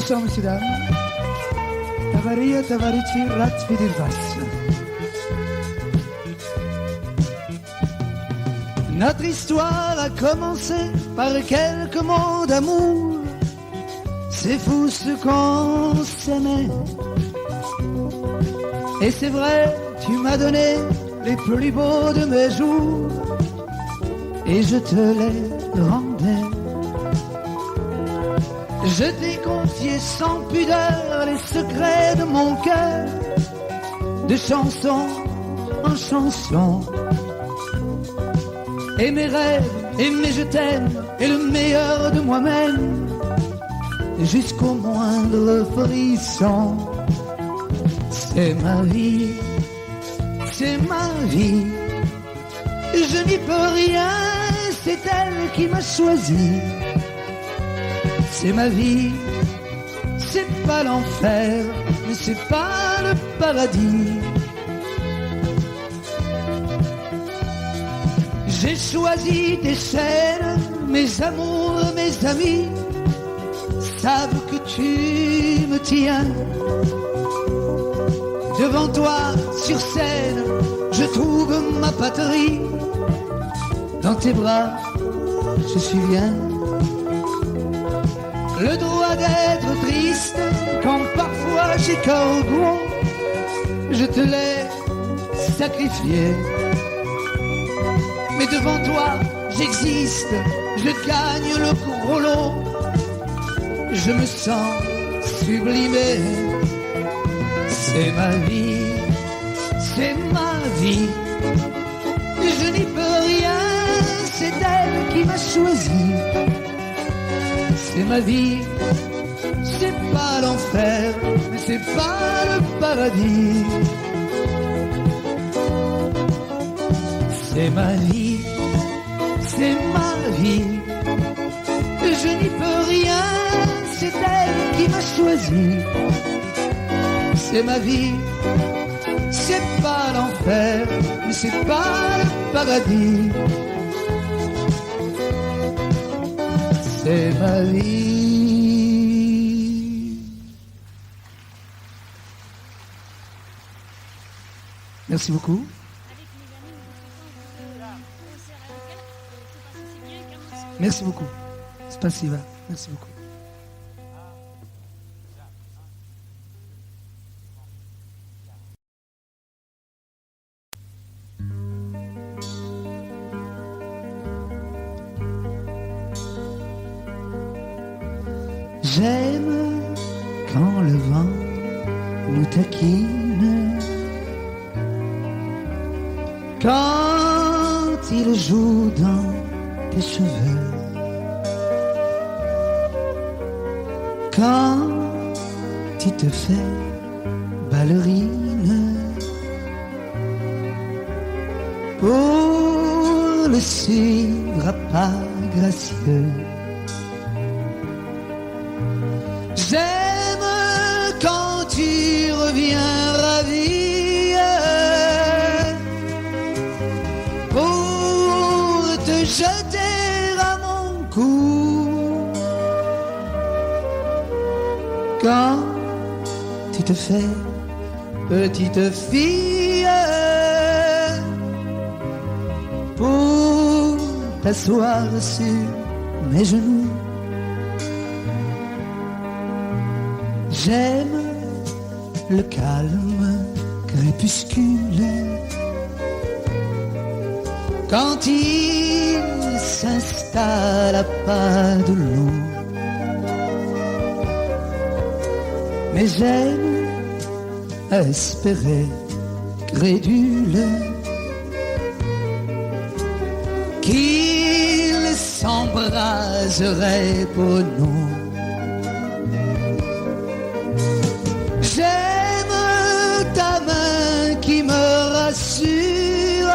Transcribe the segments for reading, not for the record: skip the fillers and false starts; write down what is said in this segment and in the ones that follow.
Bonsoir, messieurs, dames. Tavaria, Tavarici, Ratvidirvas. Notre histoire a commencé par quelques mots d'amour. C'est fou ce qu'on s'aimait. Et c'est vrai, tu m'as donné les plus beaux de mes jours. Et je te les rendais. Je t'ai confié sans pudeur les secrets de mon cœur, de chanson en chanson. Et mes rêves, et mes je t'aime, et le meilleur de moi-même, jusqu'au moindre frisson. C'est ma vie, c'est ma vie. Je n'y peux rien, c'est elle qui m'a choisi. C'est ma vie, c'est pas l'enfer, mais c'est pas le paradis. J'ai choisi tes chaînes, mes amours, mes amis savent que tu me tiens. Devant toi, sur scène, je trouve ma patrie. Dans tes bras, je suis bien. Le droit d'être triste quand parfois j'ai cœur gros, je te l'ai sacrifié. Mais devant toi j'existe, je gagne le gros lot, je me sens sublimé. C'est ma vie, c'est ma vie, je n'y peux rien, c'est elle qui m'a choisi. C'est ma vie, c'est pas l'enfer, mais c'est pas le paradis. C'est ma vie, c'est ma vie, je n'y peux rien, c'est elle qui m'a choisi. C'est ma vie, c'est pas l'enfer, mais c'est pas le paradis. C'est ma vie. Merci beaucoup. Merci beaucoup. Spasiba. Merci beaucoup. J'aime quand le vent nous taquine, quand il joue dans tes cheveux, quand tu te fais ballerine pour le suivre à pas gracieux. J'aime quand tu reviens ravi pour te jeter à mon cou. Quand tu te fais petite fille pour t'asseoir sur mes genoux. J'aime le calme crépuscule quand il s'installe à pas de loup. Mais j'aime espérer crédule qu'il s'embraserait pour nous. J'aime ta main qui me rassure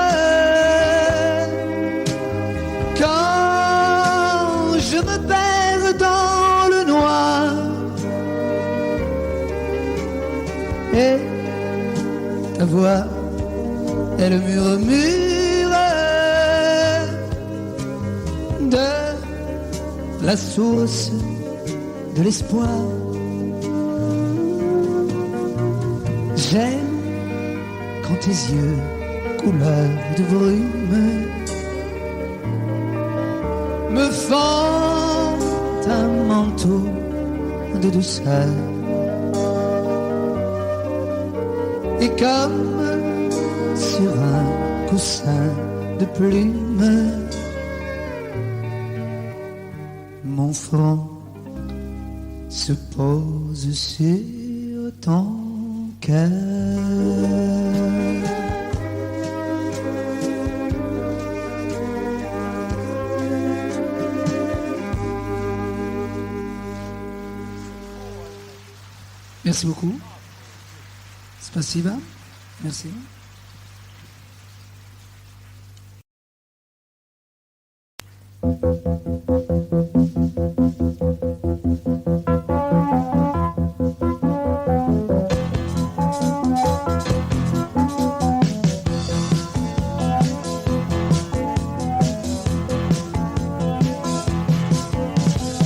quand je me perds dans le noir. Et ta voix, elle murmure de la source de l'espoir. J'aime quand tes yeux, couleur de brume, me font un manteau de douceur. Et comme sur un coussin de plumes, mon front se pose sur ton cœur. Merci beaucoup. Spasiba. Merci.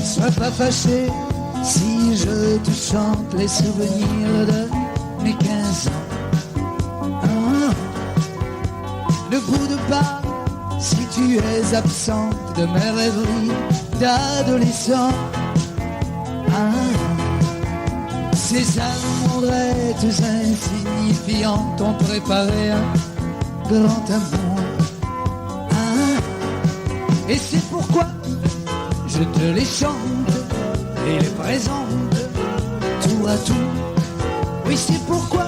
Sois pas fâché si je te chante les souvenirs de mes 15 ans. Ah, ne boude pas si tu es absente de mes rêveries d'adolescent. Ah, ces amorettes insignifiantes ont préparé un grand amour. Ah, et c'est pourquoi je te les chante et les présente tour à tour. Oui, c'est pourquoi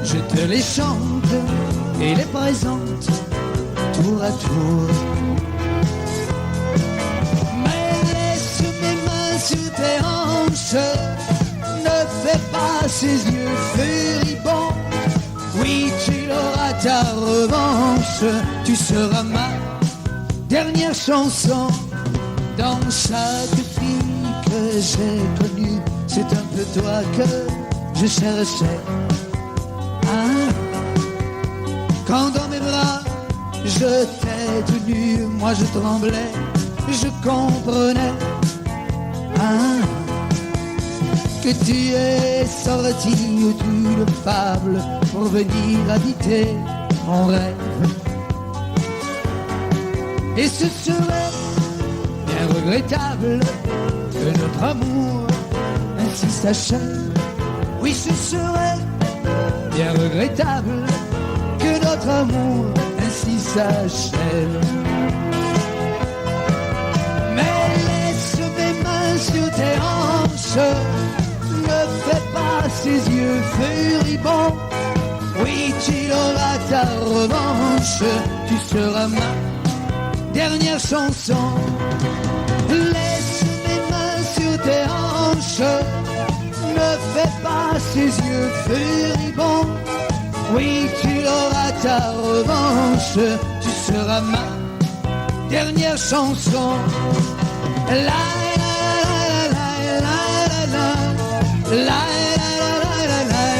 je te les chante et les présente tour à tour. Mais laisse mes mains sur tes hanches, ne fais pas ces yeux furibonds. Oui, tu auras ta revanche, tu seras ma dernière chanson. Dans chaque fille que j'ai connue, c'est un peu toi que je cherchais. Ah, quand dans mes bras je t'ai tenu, moi je tremblais, je comprenais. Ah, que tu es sorti d'une fable pour venir habiter mon rêve. Et ce serait regrettable que notre amour ainsi s'achève. Oui, ce serait bien regrettable que notre amour ainsi s'achève. Mais laisse mes mains sur tes hanches, ne fais pas ces yeux furibonds. Oui, tu auras ta revanche, tu seras ma dernière chanson. Laisse mes mains sur tes hanches, ne fais pas ces yeux furibonds. Oui, tu auras ta revanche, tu seras ma dernière chanson. La la la la la la la la la la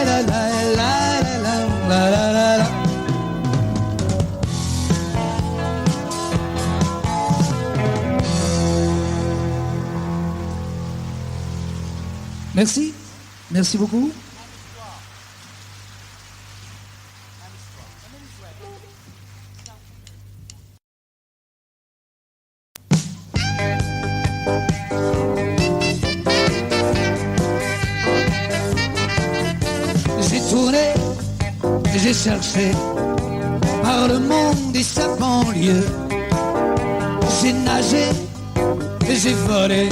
la la la la la la. Merci, merci beaucoup. J'ai tourné, j'ai cherché par le monde et sa banlieue. J'ai nagé, j'ai volé.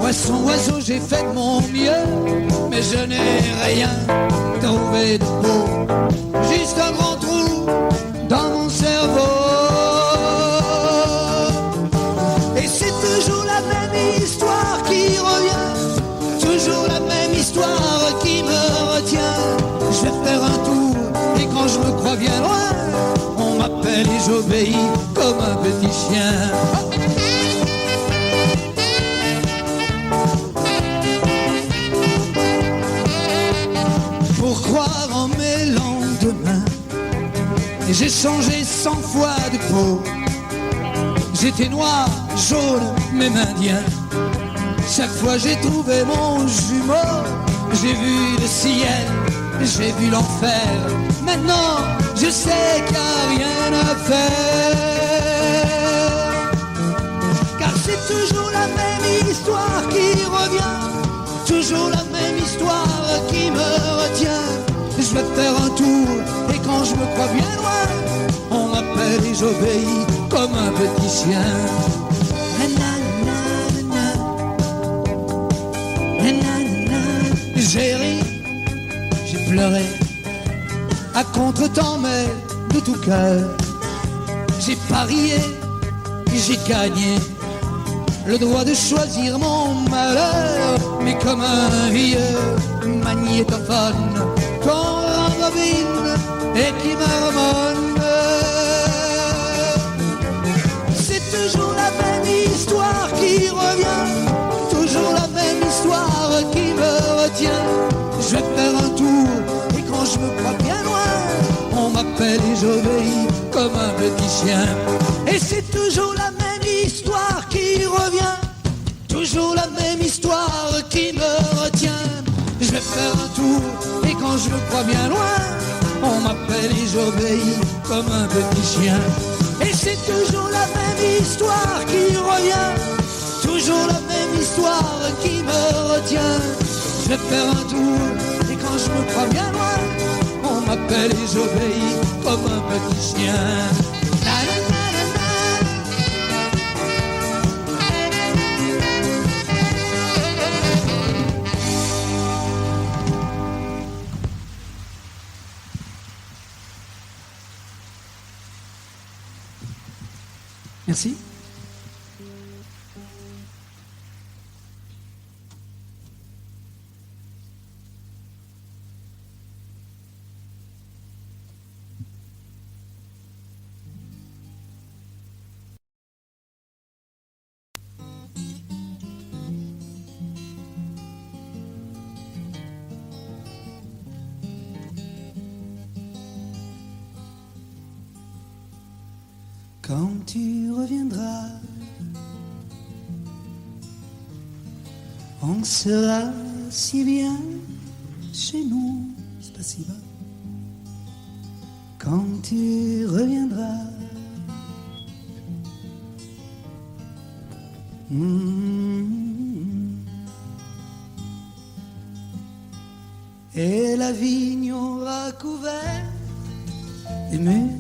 Poisson, oiseau, j'ai fait de mon mieux, mais je n'ai rien trouvé de beau. Juste un grand trou dans mon cerveau. Et c'est toujours la même histoire qui revient, toujours la même histoire qui me retient. Je vais faire un tour, et quand je me crois bien loin, on m'appelle et j'obéis comme un petit chien. Pour croire en mes lendemains, j'ai changé 100 fois de peau. J'étais noir, jaune, même indien. Chaque fois j'ai trouvé mon jumeau. J'ai vu le ciel, j'ai vu l'enfer. Maintenant je sais qu'il n'y a rien à faire. Car c'est toujours la même histoire qui revient, toujours la même histoire qui me retient. Je vais faire un tour et quand je me crois bien loin, on m'appelle et j'obéis comme un petit chien. J'ai ri, j'ai pleuré, à contre-temps mais de tout cœur. J'ai parié, j'ai gagné le droit de choisir mon malheur. Mais comme un vieux magnétophone qu'on rembobine et qui marmonne, c'est toujours la même histoire qui revient, toujours la même histoire qui me retient. Je vais faire un tour et quand je me crois bien loin, on m'appelle et j'obéis comme un petit chien. Et c'est toujours la même histoire qui revient, toujours la même histoire qui me retient. Je vais faire un tour et quand je me crois bien loin, on m'appelle et j'obéis comme un petit chien. Et c'est toujours la même histoire qui revient, toujours la même histoire qui me retient. Je vais faire un tour et quand je me crois bien loin, on m'appelle et j'obéis comme un petit chien. Merci. Quand tu reviendras, on sera si bien chez nous. Spasiba. Quand tu reviendras, et la vigne aura couvert les murs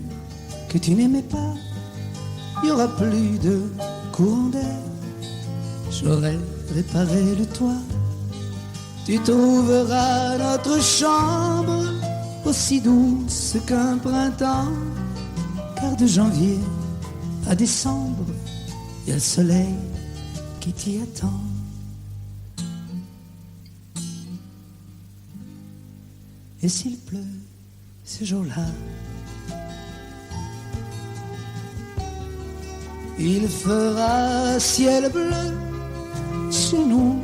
que tu n'aimais pas. Il n'y aura plus de courant d'air. J'aurai réparé le toit. Tu trouveras notre chambre aussi douce qu'un printemps. Car de janvier à décembre, il y a le soleil qui t'y attend. Et s'il pleut ce jour-là, il fera ciel bleu chez nous.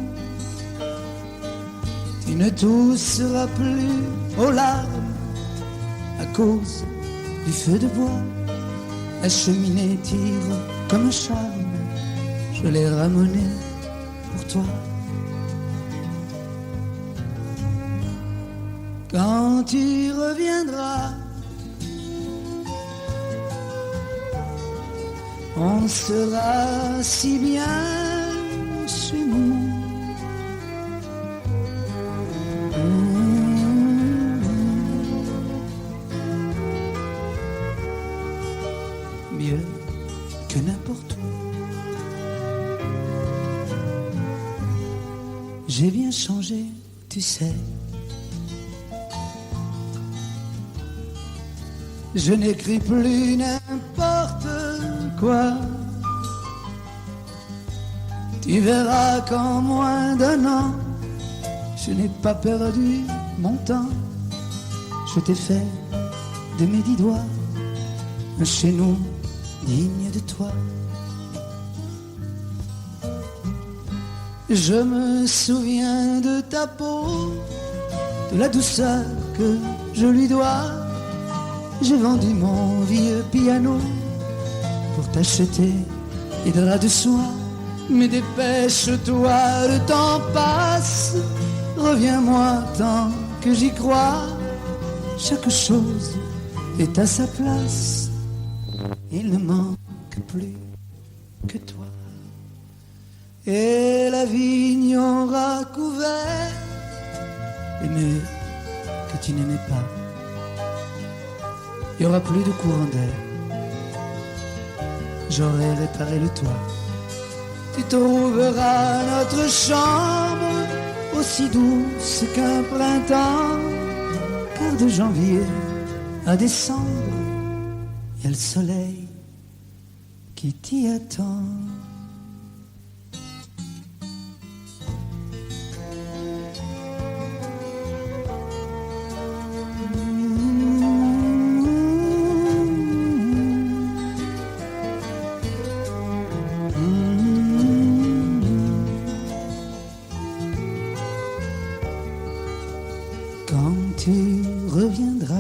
Tu ne tousseras plus aux larmes à cause du feu de bois. La cheminée tire comme un charme, je l'ai ramené pour toi. Quand tu reviendras, on sera si bien chez nous. Mieux que n'importe où. J'ai bien changé, tu sais. Je n'écris plus n'importe quoi. Tu verras qu'en moins d'un an, je n'ai pas perdu mon temps. Je t'ai fait de mes 10 doigts un chez nous digne de toi. Je me souviens de ta peau, de la douceur que je lui dois. J'ai vendu mon vieux piano pour t'acheter des draps de soie. Mais dépêche-toi, le temps passe. Reviens-moi tant que j'y crois. Chaque chose est à sa place. Il ne manque plus que toi. Et la vigne aura couvert l'aimer que tu n'aimais pas. Il n'y aura plus de courant d'air. J'aurai réparé le toit. Tu trouveras notre chambre aussi douce qu'un printemps, car de janvier à décembre, il y a le soleil qui t'y attend. Quand tu reviendras,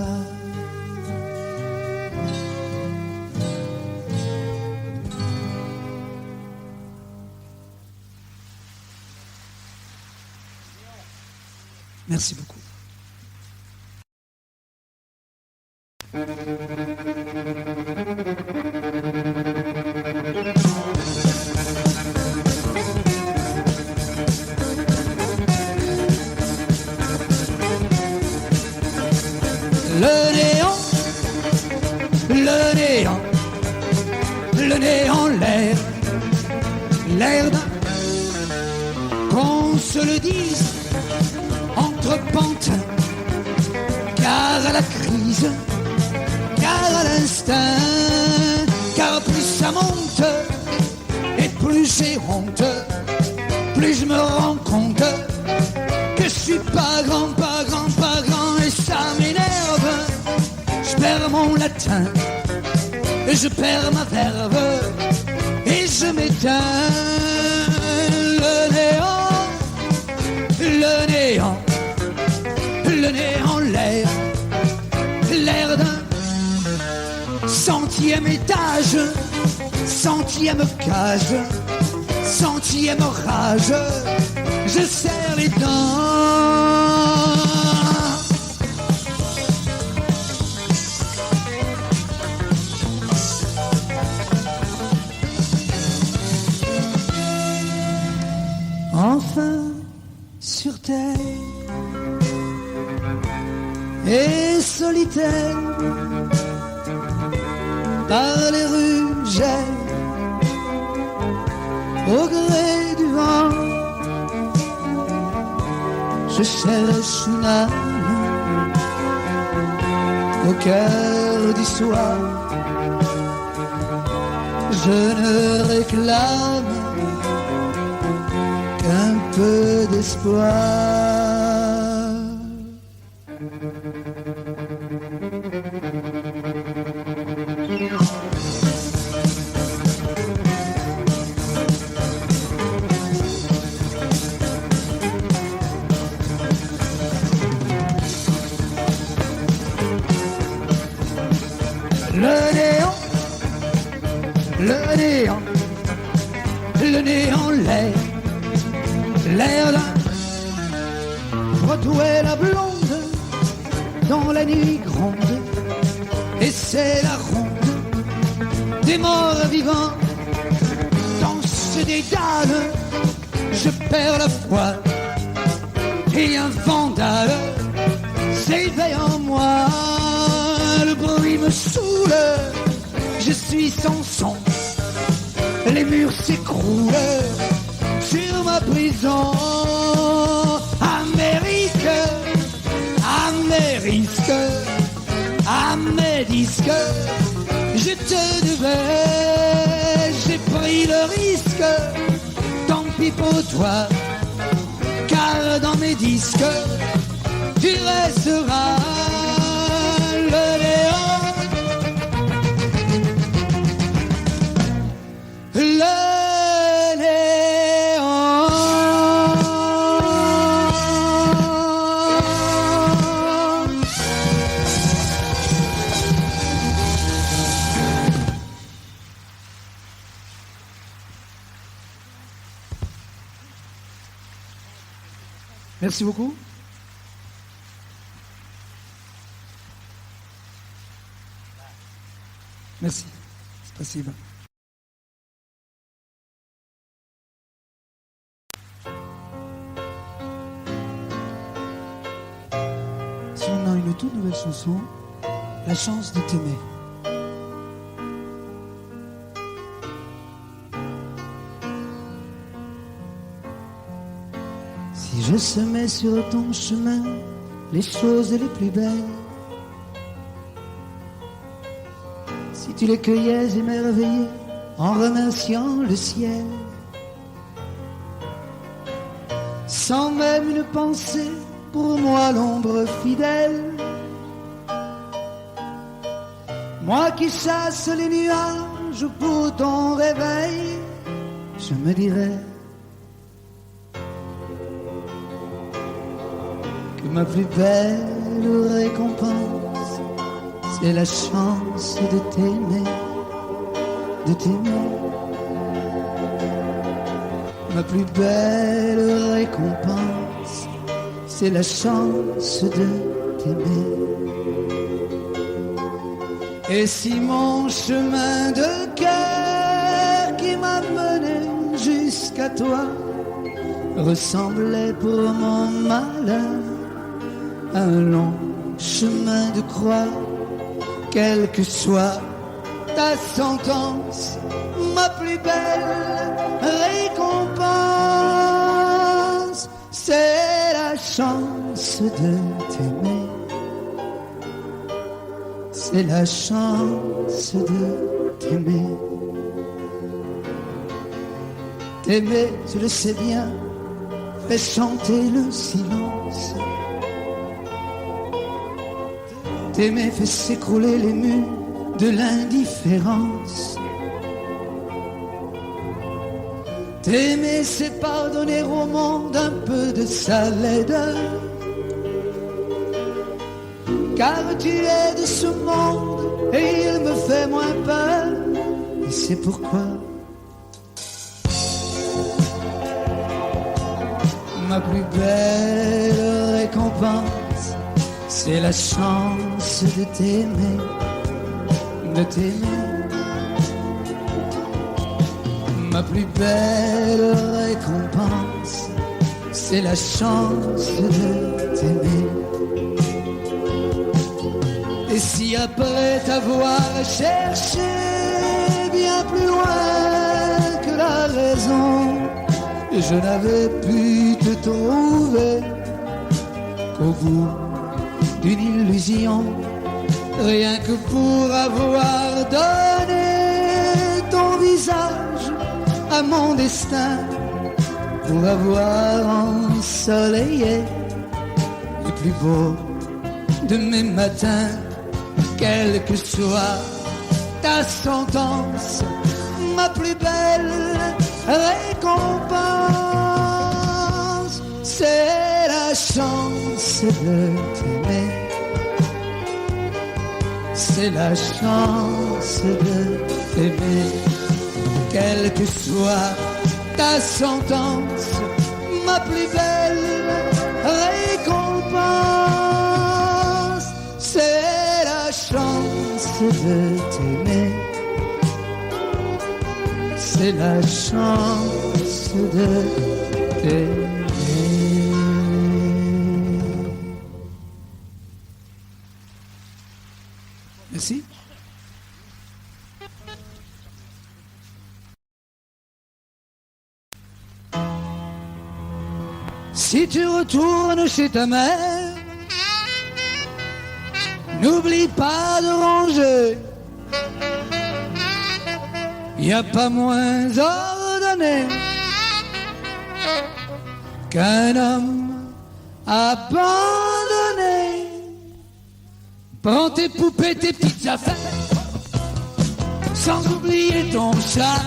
merci beaucoup. Le néant, l'air d'un, qu'on se le dise entre pantins, car à la crise, car à l'instinct, car plus ça monte et plus j'ai honte, plus je me rends compte que je suis pas grand, et ça m'énerve. Je perds mon latin, je perds ma verve et je m'éteins. Le néant, l'air d'un centième étage, centième cage, centième rage. Je serre les dents. Enfin sur terre et solitaire, par les rues j'aime au gré du vent. Je cherche une âme au cœur du soir. Je ne réclame qu'un peu d'espoir. Le néant, l'air là, Broadway la blonde, dans la nuit gronde, et c'est la ronde des morts vivants. Dans ce dédale, je perds la foi, et un vandale s'éveille en moi. Le bruit me saoule, je suis sans son, les murs s'écroulent sur ma prison. À mes risques, à mes risques, à mes disques, je te devais, j'ai pris le risque. Tant pis pour toi, car dans mes disques, tu resteras. Le néant, Merci beaucoup. Merci. Спасибо. Si on a une toute nouvelle chanson, La chance de t'aimer. Si je semais sur ton chemin les choses les plus belles, si tu les cueillais émerveillé en remerciant le ciel, sans même une pensée pour moi l'ombre fidèle, moi qui chasse les nuages pour ton réveil, je me dirais que ma plus belle récompense, c'est la chance de t'aimer, de t'aimer. Ma plus belle récompense, c'est la chance de t'aimer. Et si mon chemin de cœur qui m'a mené jusqu'à toi ressemblait pour mon malheur à un long chemin de croix, quelle que soit ta sentence, ma plus belle récompense, c'est la chance de t'aimer. C'est la chance de t'aimer. T'aimer, tu le sais bien, fait chanter le silence. T'aimer fait s'écrouler les murs de l'indifférence. T'aimer, c'est pardonner au monde un peu de sa laideur. Car tu es de ce monde et il me fait moins peur. Et c'est pourquoi ma plus belle récompense, c'est la chance de t'aimer, de t'aimer. Ma plus belle récompense, c'est la chance de t'aimer. Et si après t'avoir cherché bien plus loin que la raison, je n'avais pu te trouver qu'au bout d'une illusion, rien que pour avoir donné ton visage à mon destin, pour avoir ensoleillé le plus beau de mes matins. Quelle que soit ta sentence, ma plus belle récompense, c'est la chance de t'aimer. C'est la chance de t'aimer. Quelle que soit ta sentence, ma plus belle récompense, c'est la chance de t'aimer. C'est la chance de t'aimer. Merci. Si tu retournes chez ta mère, n'oublie pas de ranger. Y a pas moins ordonné qu'un homme abandonné. Prends tes poupées, tes petites affaires, sans oublier ton chat,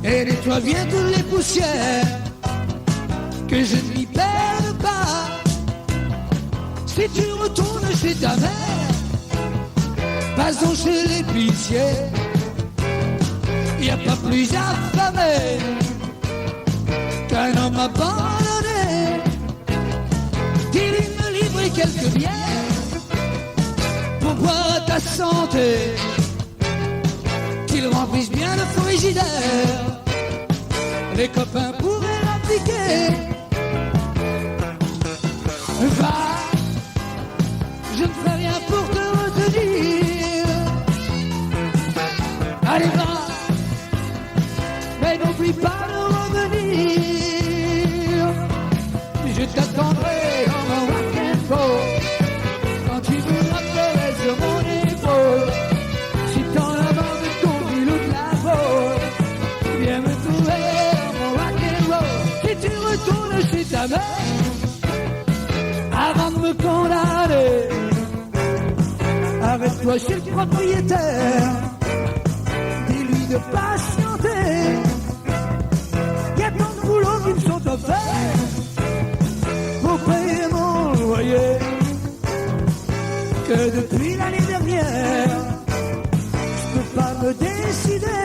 et nettoie bien toutes les poussières, que je ne m'y perde pas. Si tu retournes chez ta mère, passons chez l'épicier. Y a pas plus affamé qu'un homme abandonné. quelques bières pour boire à ta santé, qu'il remplisse bien le frigidaire. Les copains pourraient l'appliquer. Va, je ne ferai rien pour te retenir. Allez, va, mais n'oublie pas de revenir. Je t'attendrai dans mon rock'n'roll quand tu voudras pleurer sur mon épaule. Si t'en as marre de ton ville ou de la peau, viens me trouver dans mon rock'n'roll. Si tu retournes chez ta mère avant de me condamner, arrête-toi chez le propriétaire, dis-lui de patienter. Y a tant de boulots qui me sont offerts pour payer mon loyer, que depuis l'année dernière, je peux pas me décider.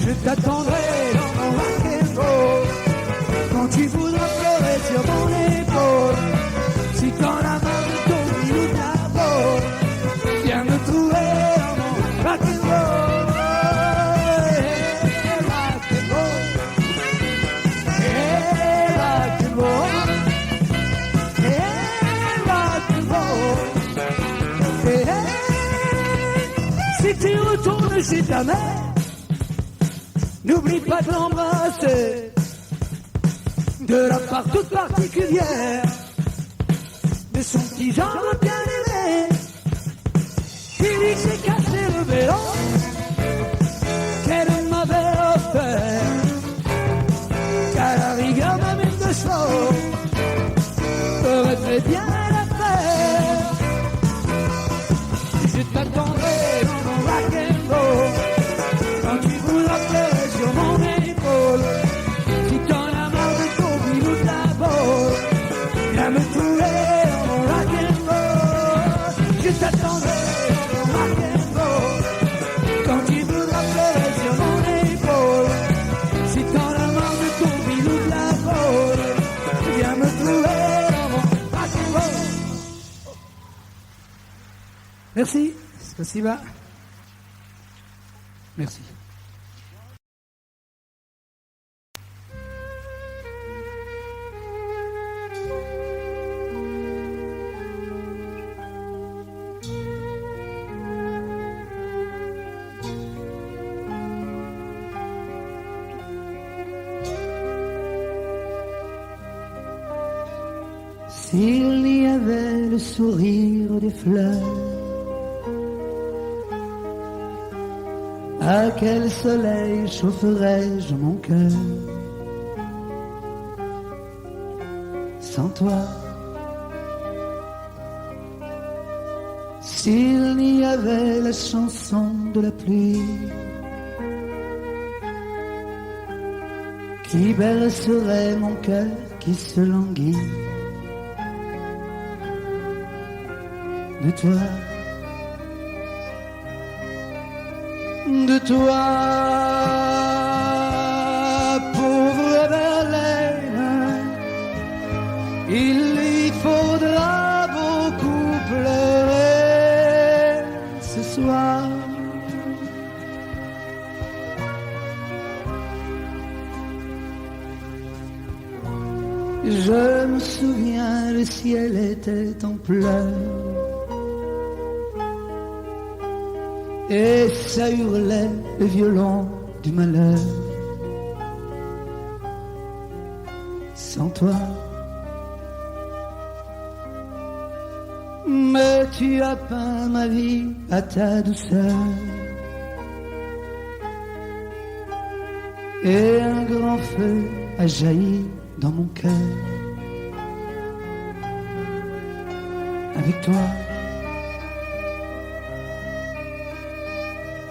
Je t'attendrai dans mon rock'n'roll quand tu voudras pleurer sur mon épaule. Si t'en as marre de ton ville ou de la peau, viens me trouver dans mon rock'n'roll. Si tu retournes chez ta mère, n'oublie pas de l'embrasser de la part toute particulière de son petit genre bien aimé. Il lui s'est cassé le vélo qu'elle m'avait offert, qu'à la rigueur même une de chevaux aurait fait bien l'affaire. Je t'attendrai dans mon rock'n'roll quand tu voudras pleurer sur mon épaule. Si t'en as marre de ton ville ou de la boule, viens me trouver dans mon rock'n'roll. Je t'attendrai dans mon rock'n'roll quand tu voudras pleurer sur mon épaule. Si t'en as marre de ton ville ou de la boule, viens me trouver dans mon rock'n'roll. Merci, спасибо. Merci. S'il y avait le sourire des fleurs, à quel soleil chaufferais-je mon cœur? Sans toi, s'il y avait la chanson de la pluie qui bercerait mon cœur qui se languit de toi. De toi, pauvre Verlaine, il y faudra beaucoup pleurer ce soir. Je me souviens, le ciel était en pleurs et ça hurlait le violon du malheur. Sans toi, mais tu as peint ma vie à ta douceur, et un grand feu a jailli dans mon cœur. Avec toi,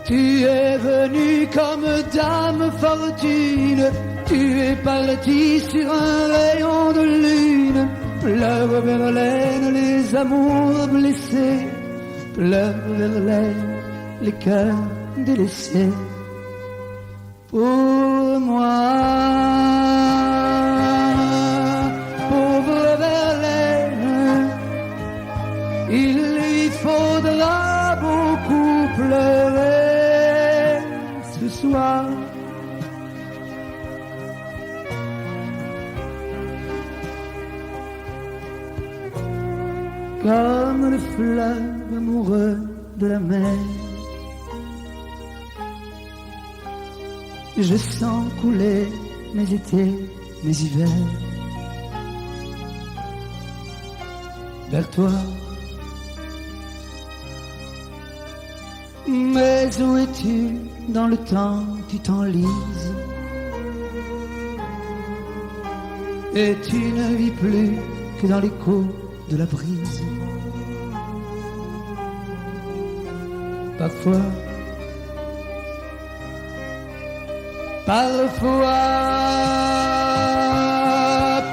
tu es venu comme dame fortune, tu es parti sur un rayon de lune. Pleure Verlaine les amours blessés, pleure Verlaine les cœurs délaissés. Pour moi, pauvre Verlaine, comme le fleuve amoureux de la mer. Je sens couler mes étés, mes hivers vers toi. Mais où es-tu dans le temps, tu t'enlises et tu ne vis plus que dans l'écho de la brise. Parfois,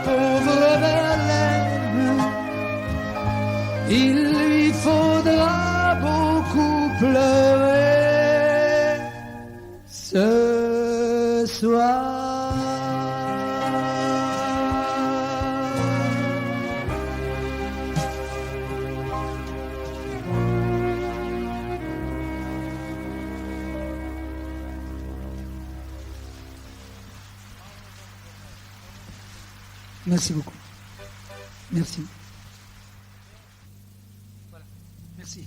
pauvre Verlaine, il lui faudra beaucoup pleurer ce soir. Merci beaucoup. Merci. Voilà. Merci.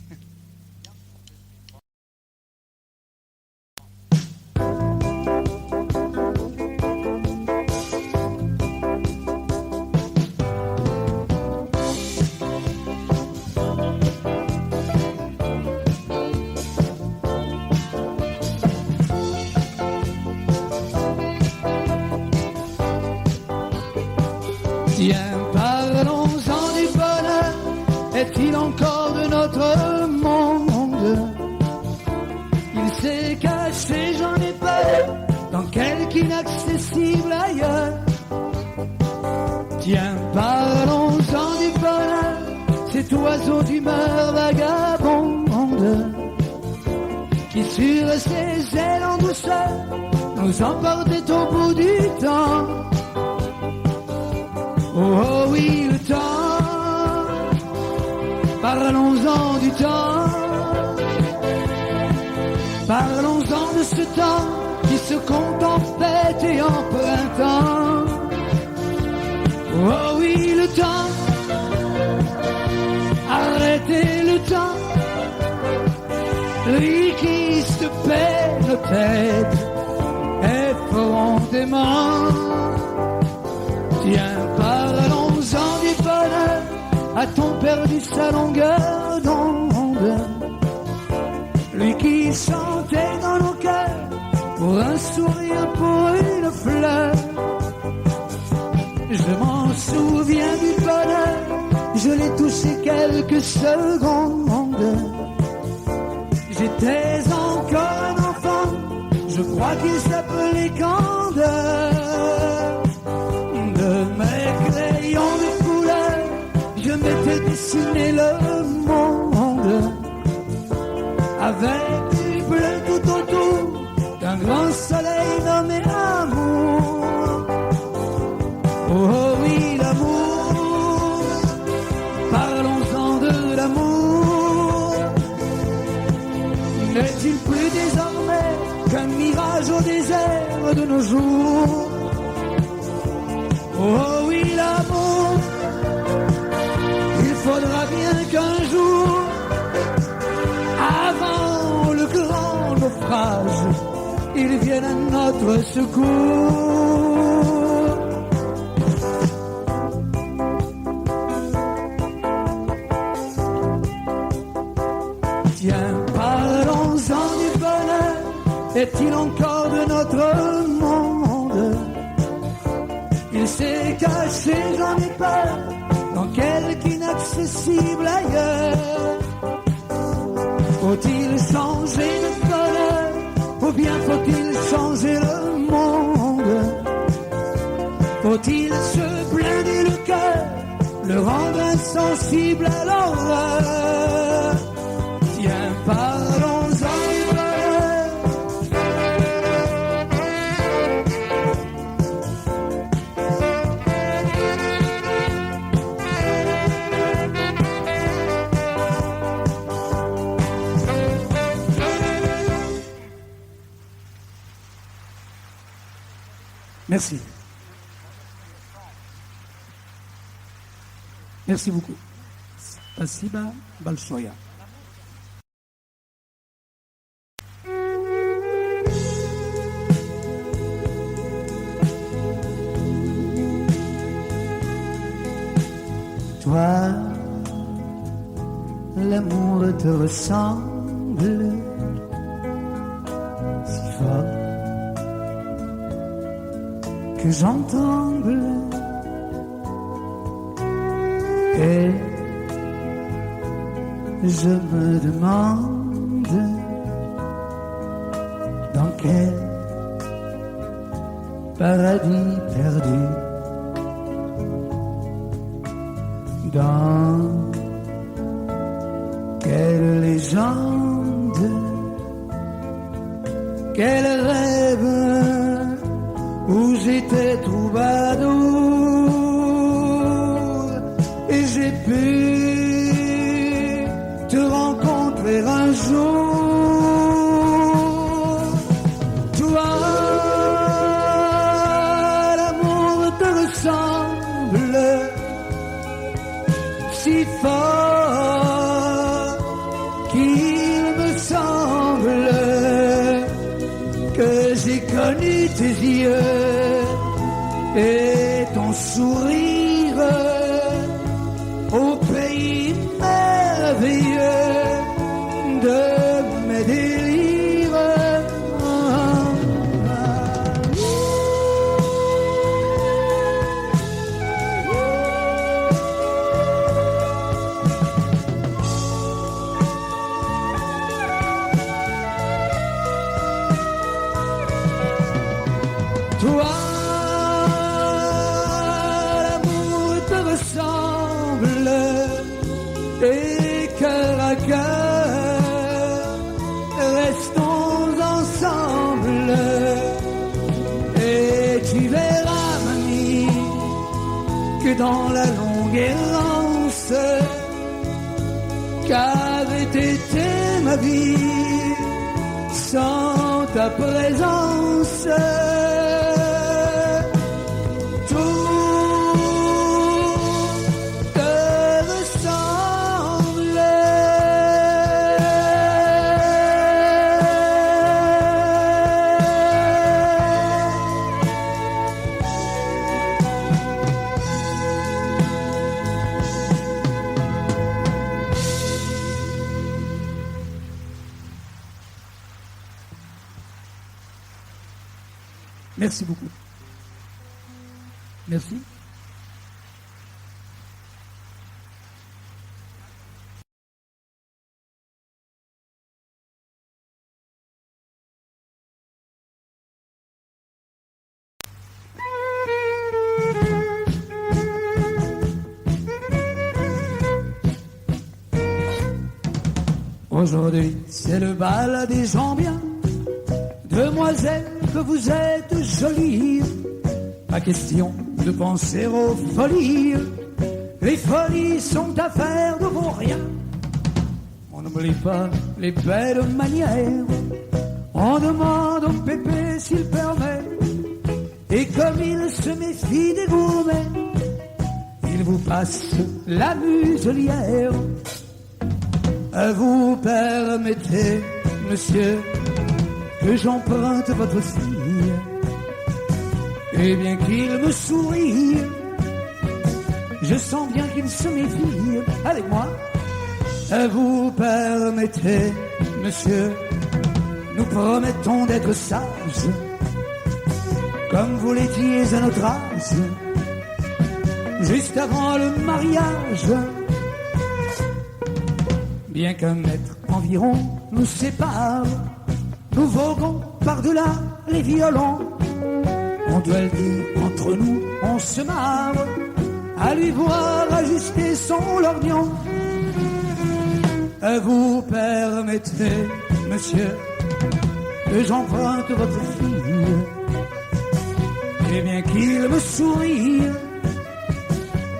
Tiens, parlons-en du bonheur. Est-il encore de notre monde? Il s'est caché, j'en ai peur, dans quelque inaccessible ailleurs. Tiens, parlons-en du bonheur, cet oiseau d'humeur vagabonde qui sur ses ailes en douceur nous emportait au bout du temps. Oh oui, le temps, parlons-en du temps, parlons-en de ce temps qui se compte en fête et en printemps. Oh oui, le temps, arrêtez le temps, lui qui se paie nos têtes effrontément. Tiens, parlons-en du bonheur, a-t-on perdu sa longueur d'onde? Lui qui chantait dans nos cœurs, pour un sourire, pour une fleur. Je m'en souviens du bonheur, je l'ai touché quelques secondes. J'étais encore un enfant, je crois qu'il s'appelait Candeur. De mes crayons de couleur, je m'étais dessiné le monde avec du bleu tout autour d'un grand soleil nommé amour. Oh oui, l'amour, parlons-en de l'amour. N'est-il plus désormais qu'un mirage au désert de nos jours? Oh oui, l'amour, il faudra bien qu'un jour, avant le grand naufrage, il vienne à notre secours. Tiens, parlons-en du bonheur, est-il encore de notre monde? Il s'est caché, j'en ai peur, dans quelque inaccessible ailleurs. Faut-il changer de bonheur, ou bien faut-il changer le monde? Faut-il se blinder le cœur, le rendre insensible à l'horreur? Tiens, parlons-en du bonheur. Merci. Merci beaucoup. Спасибо большое. Toi, l'amour te ressemble si fort que j'en tremble et je me demande dans quel paradis perdu, dans quelle légende, quel rêve où j'étais troubadour et j'ai pu te rencontrer un jour. Toi, l'amour te ressemble si fort qu'il me semble que j'ai connu tes yeux et ton sourire au pays merveilleux de mes délires. Toi, l'amour te ressemble et cœur à cœur, restons ensemble et tu verras, mamie, que dans la longue errance qu'avait été ma vie sans ta présence. Merci beaucoup. Merci. Aujourd'hui, c'est le bal des gens bien. Demoiselle, que vous êtes jolie, pas question de penser aux folies. Les folies sont affaires de vos rien. On n'oublie pas les belles manières. On demande au pépé s'il permet. Et comme il se méfie des gourmets, il vous passe la muselière. Vous permettez, monsieur, que j'emprunte votre fille, et bien qu'il me sourie, je sens bien qu'il se méfie. Avec moi, vous permettez, monsieur, nous promettons d'être sages, comme vous l'étiez à notre âge, juste avant le mariage. Bien qu'un mètre environ nous sépare, nous voguons par-delà les violons. On doit le dire, entre nous, on se marre à lui voir ajuster son lorgnon. Vous permettez, monsieur, que j'emprunte votre fille, et bien qu'il me sourie,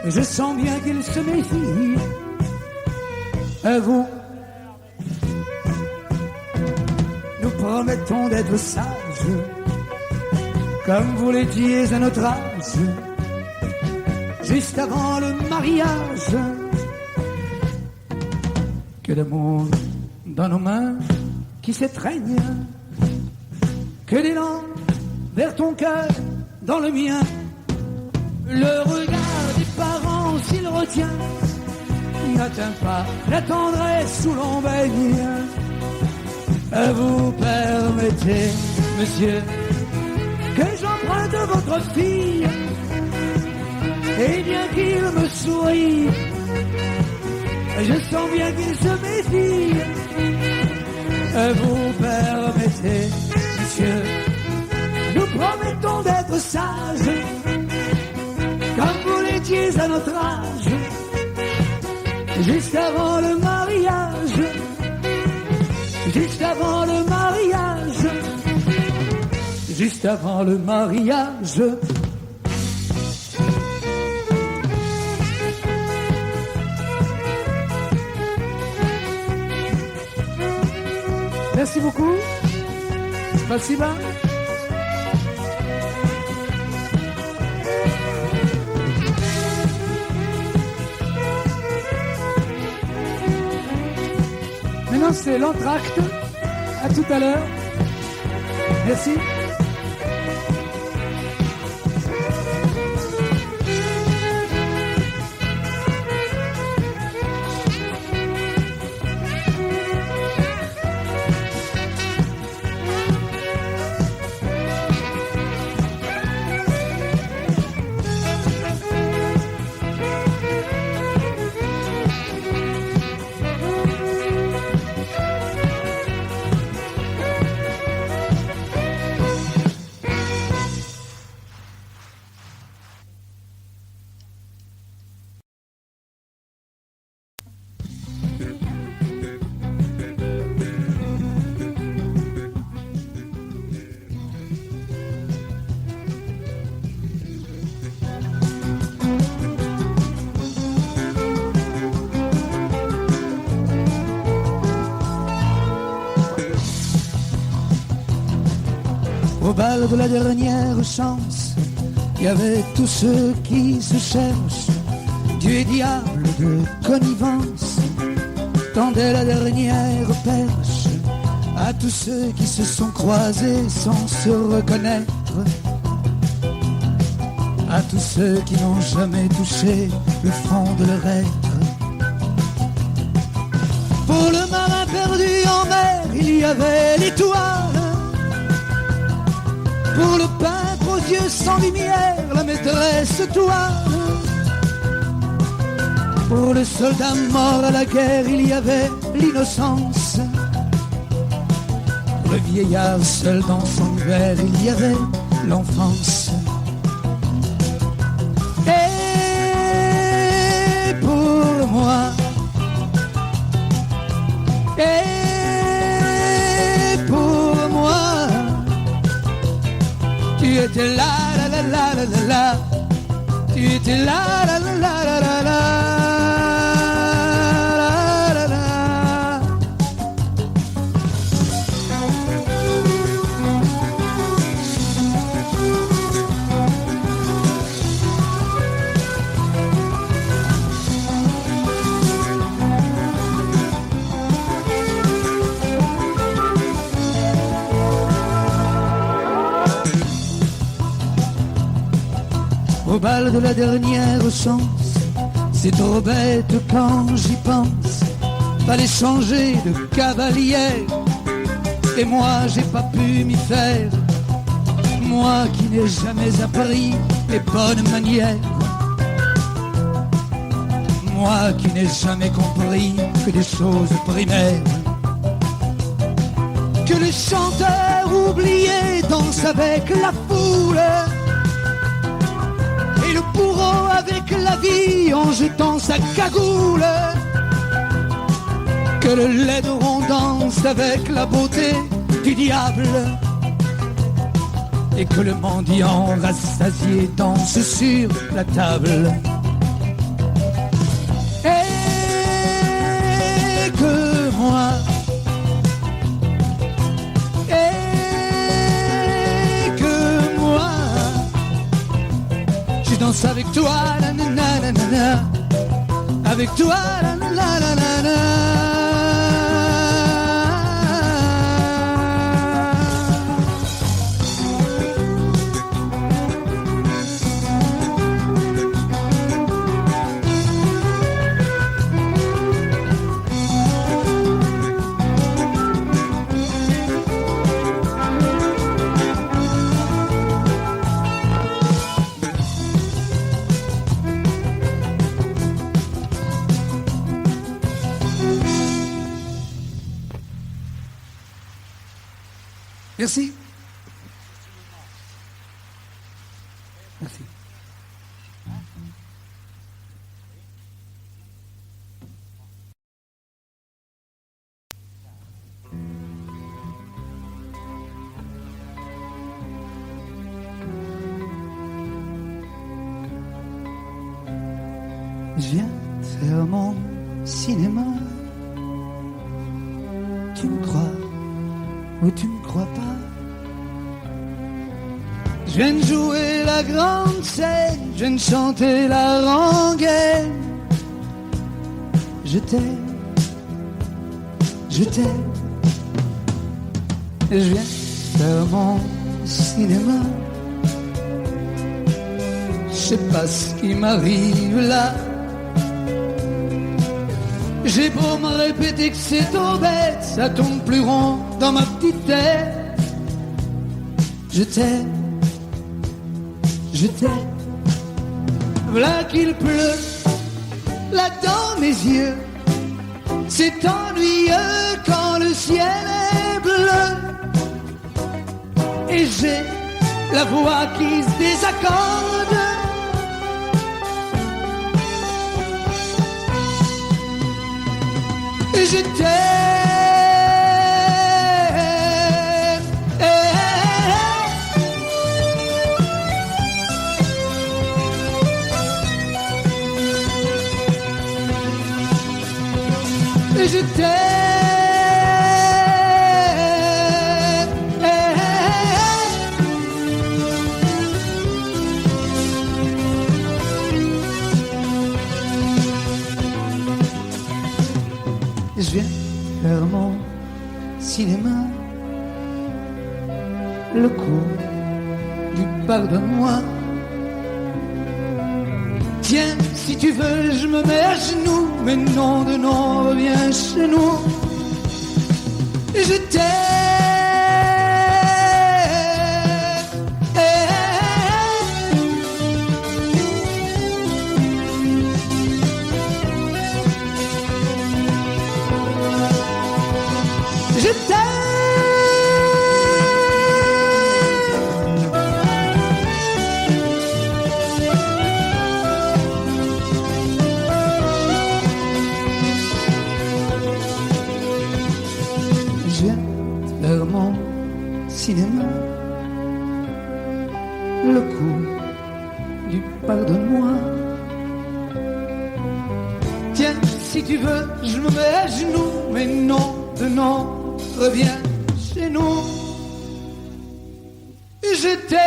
je sens bien qu'il se méfie. Vous, nous promettons d'être sages, comme vous l'étiez à notre âge, juste avant le mariage. que d'amour dans nos mains qui s'étreignent, que d'élan vers ton cœur dans le mien. Le regard des parents, s'il retient, n'atteint pas la tendresse où l'on baigne. Vous permettez, monsieur, que j'emprunte votre fille, et bien qu'il me sourie, je sens bien qu'il se méfie. Vous permettez, monsieur, nous promettons d'être sages, comme vous l'étiez à notre âge, juste avant le mariage, juste avant le mariage, juste avant le mariage. Merci beaucoup. Спасибо. Maintenant, c'est l'entracte. À tout à l'heure. Merci. Au bal de la dernière chance, il y avait tous ceux qui se cherchent, Dieu et diable de connivence, tendaient la dernière perche à tous ceux qui se sont croisés sans se reconnaître, à tous ceux qui n'ont jamais touché le fond de leur être. Pour le marin perdu en mer, il y avait l'étoile. Pour le peintre aux yeux sans lumière, la maîtresse toi. Pour le soldat mort à la guerre, il y avait l'innocence. Pour le vieillard seul dans son hiver, il y avait l'enfance. Et pour moi, tu étais là, la la la la la la. Tu étais là, la la la la la la. La, la, la. Au bal de la dernière chance, c'est trop bête quand j'y pense. Fallait changer de cavalière, et moi j'ai pas pu m'y faire. Moi qui n'ai jamais appris les bonnes manières, moi qui n'ai jamais compris que des choses primaires. Que les chanteurs oubliés dansent avec la foule, et le bourreau avec la vie en jetant sa cagoule. Que le laideron danse avec la beauté du diable, et que le mendiant rassasié danse sur la table. Et que moi, je danse avec toi, la na na na na, avec toi, la la la la la. Merci. Merci. Je viens faire mon cinéma. Tu me crois ou tu me crois pas? Je viens de jouer la grande scène, je viens de chanter la rengaine. Je t'aime, je t'aime. Je viens faire mon cinéma. Je sais pas ce qui m'arrive là. J'ai beau me répéter que c'est trop bête, ça tombe plus rond dans ma petite tête. Je t'aime, je t'aime. Voilà qu'il pleut, là dans mes yeux. C'est ennuyeux quand le ciel est bleu. Et j'ai la voix qui se désaccorde. Et je t'aime. Et je t'aime. Je viens faire mon cinéma. Le coup du pardonne-moi. Tiens, si tu veux, je me mets à genoux. Mais non de non, reviens chez nous. Et je t'aime. Je t'aime. Je viens faire mon cinéma. Le coup du pardonne-moi. Tiens, si tu veux, je me mets à genoux. Mais non de non, reviens chez nous. Je t'aime.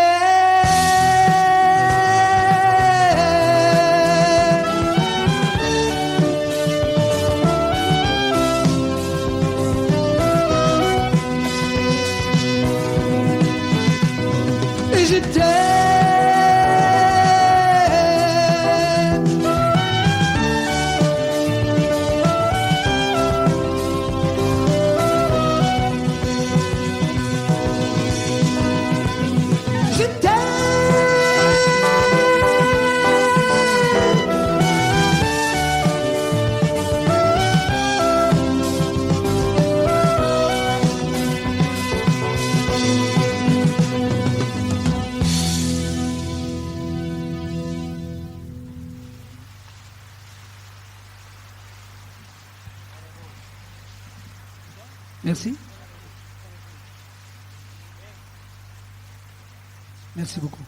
Et je t'aime. Je t'aime. Merci. Merci beaucoup.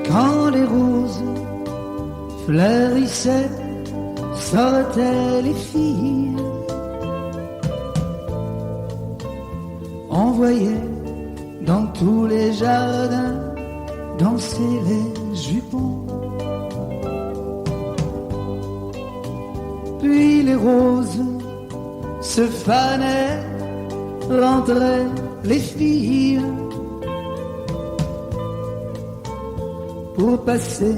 Quand les roses fleurissaient, sortaient les filles. On voyait dans tous les jardins danser les jupons. Puis les roses se fanaient, rentraient les filles pour passer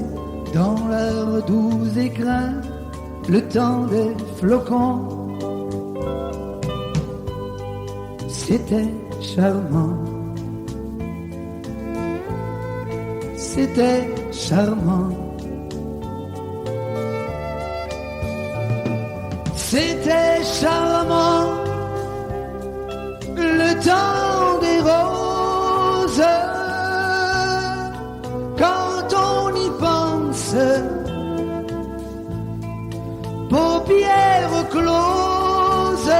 dans leurs doux écrins le temps des flocons. C'était charmant. c'était charmant. C'était charmant, le temps des roses. Quand on y pense, paupières closes.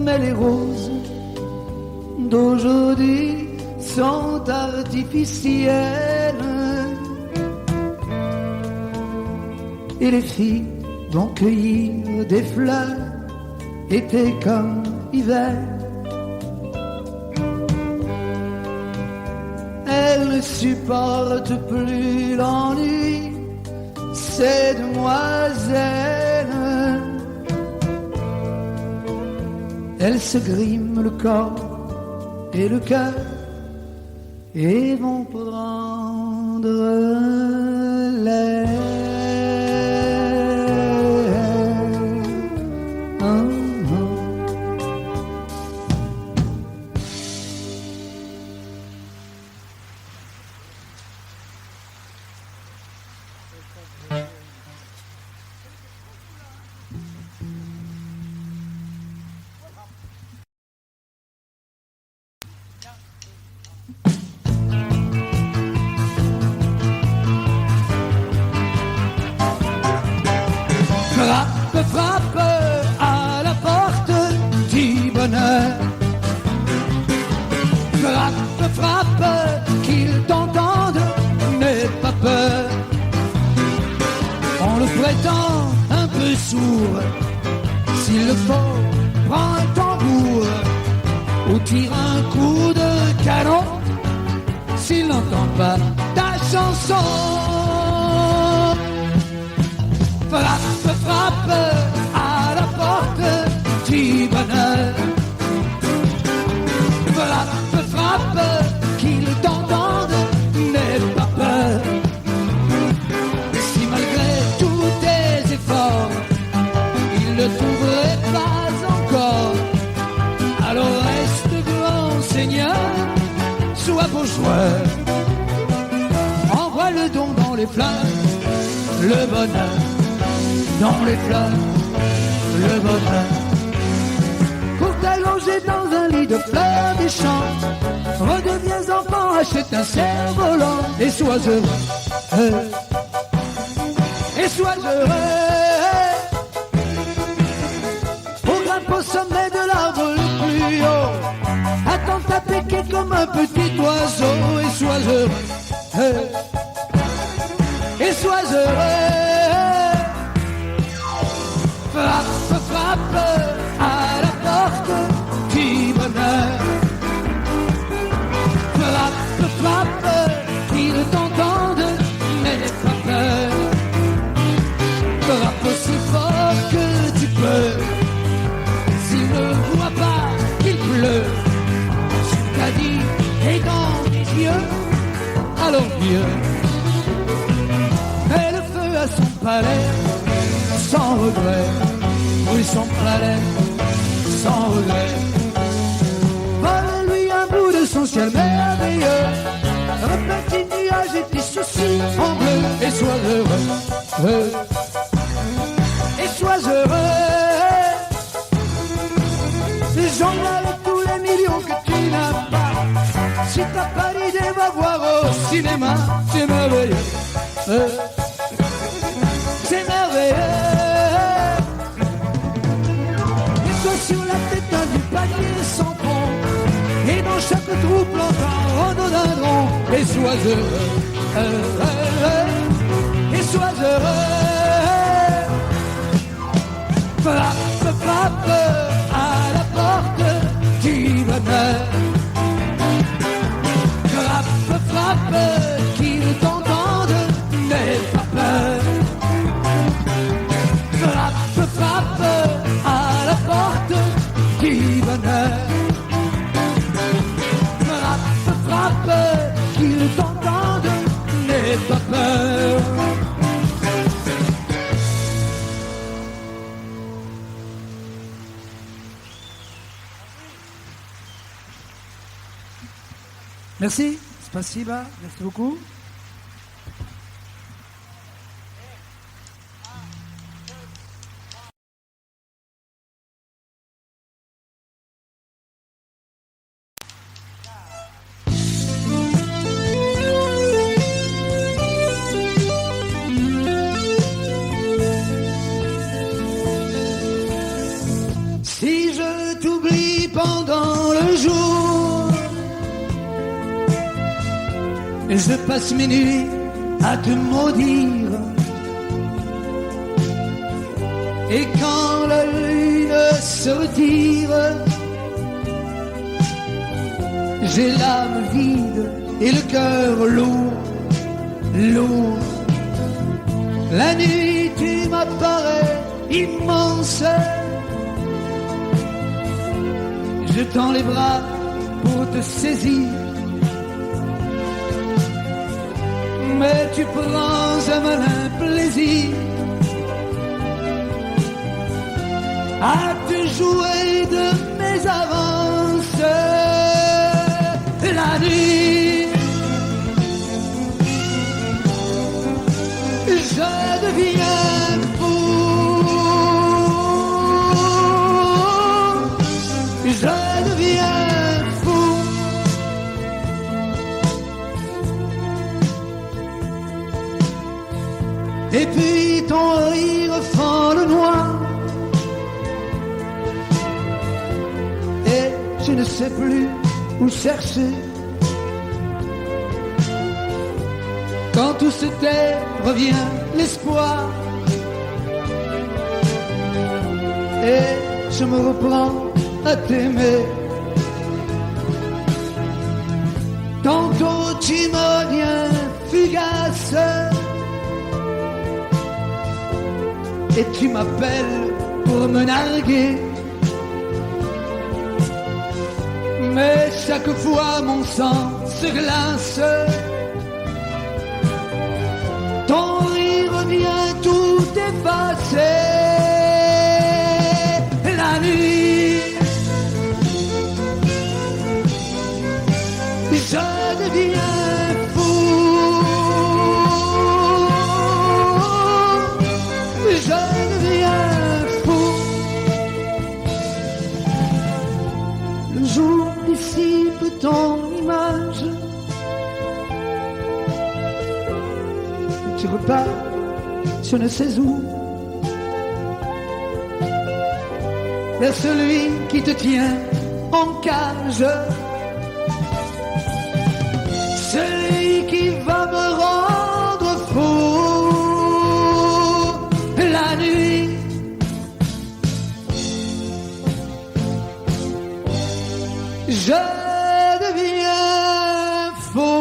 Mais les roses d'aujourd'hui sont artificielles. Et les filles vont cueillir des fleurs, été comme hiver. Elles ne supportent plus l'ennui, ces demoiselles. Elles se griment le corps et le cœur et vont prendre l'air. Frappe, frappe à la porte du bonheur. Frappe, frappe, qu'il t'entende, n'aie pas peur. On le prétend un peu sourd, s'il le faut, prends un tambour ou tire un coup de canon, s'il n'entend pas ta chanson. Frappe, frappe à la porte du bonheur. Frappe, frappe, qu'il t'entende, n'aie pas peur. Si malgré tous tes efforts, il ne trouverait pas encore, alors reste grand Seigneur, sois beau joueur. Envoie le don dans les fleurs, le bonheur. Dans les fleurs, le bonheur. Pour t'allonger dans un lit de fleurs des champs, redeviens enfant, achète un cerf-volant et sois heureux. Et sois heureux. Au grimpe au sommet de l'arbre le plus haut, attends ta piquer comme un petit oiseau et sois heureux. Et sois heureux. Frappe, frappe à la porte du bonheur. Frappe, frappe, qu'il t'entende, n'aie pas peur. Frappe aussi fort que tu peux. S'il ne voit pas qu'il pleut sur ta vie et dans tes yeux, alors mieux. Mets le feu à son palais, sans regret, oui son palais, sans regret. Vole-lui un bout de son ciel merveilleux, un petit nuage et tes soucis en bleu, et sois heureux, et sois heureux. Jongle avec tous les millions que tu n'as pas. Si t'as pas d'idée, va voir au cinéma, c'est merveilleux. C'est merveilleux. Et toi sur la tête du panier sans fond, et dans chaque trou plante un rhododendron, et sois heureux, et sois heureux. Frappe, frappe à la porte du bonheur. Frappe, frappe, qu'il t'entende, n'aie pas peur. Frappe, frappe à la porte du bonheur. Frappe, frappe, qu'il t'entende, n'aie pas peur. Merci, spasiba, merci beaucoup. Si je t'oublie pendant le jour, je passe mes nuits à te maudire. Et quand la lune se retire, j'ai l'âme vide et le cœur lourd, lourd. La nuit tu m'apparais immense, je tends les bras pour te saisir, mais tu prends un malin plaisir à te jouer de mes avances. La nuit, je deviens fou, je deviens fou. Et puis ton rire fend le noir, et je ne sais plus où chercher. Quand tout se tait, revient l'espoir, et je me reprends à t'aimer. Tantôt tu me viens fugace, et tu m'appelles pour me narguer. Mais chaque fois mon sang se glace, ton rire vient tout effacer. La nuit, je deviens fou, je deviens fou. Le jour dissipe ton image, tu repars, je ne sais où, vers celui qui te tient en cage, celui qui va me rendre fou. La nuit, je deviens fou,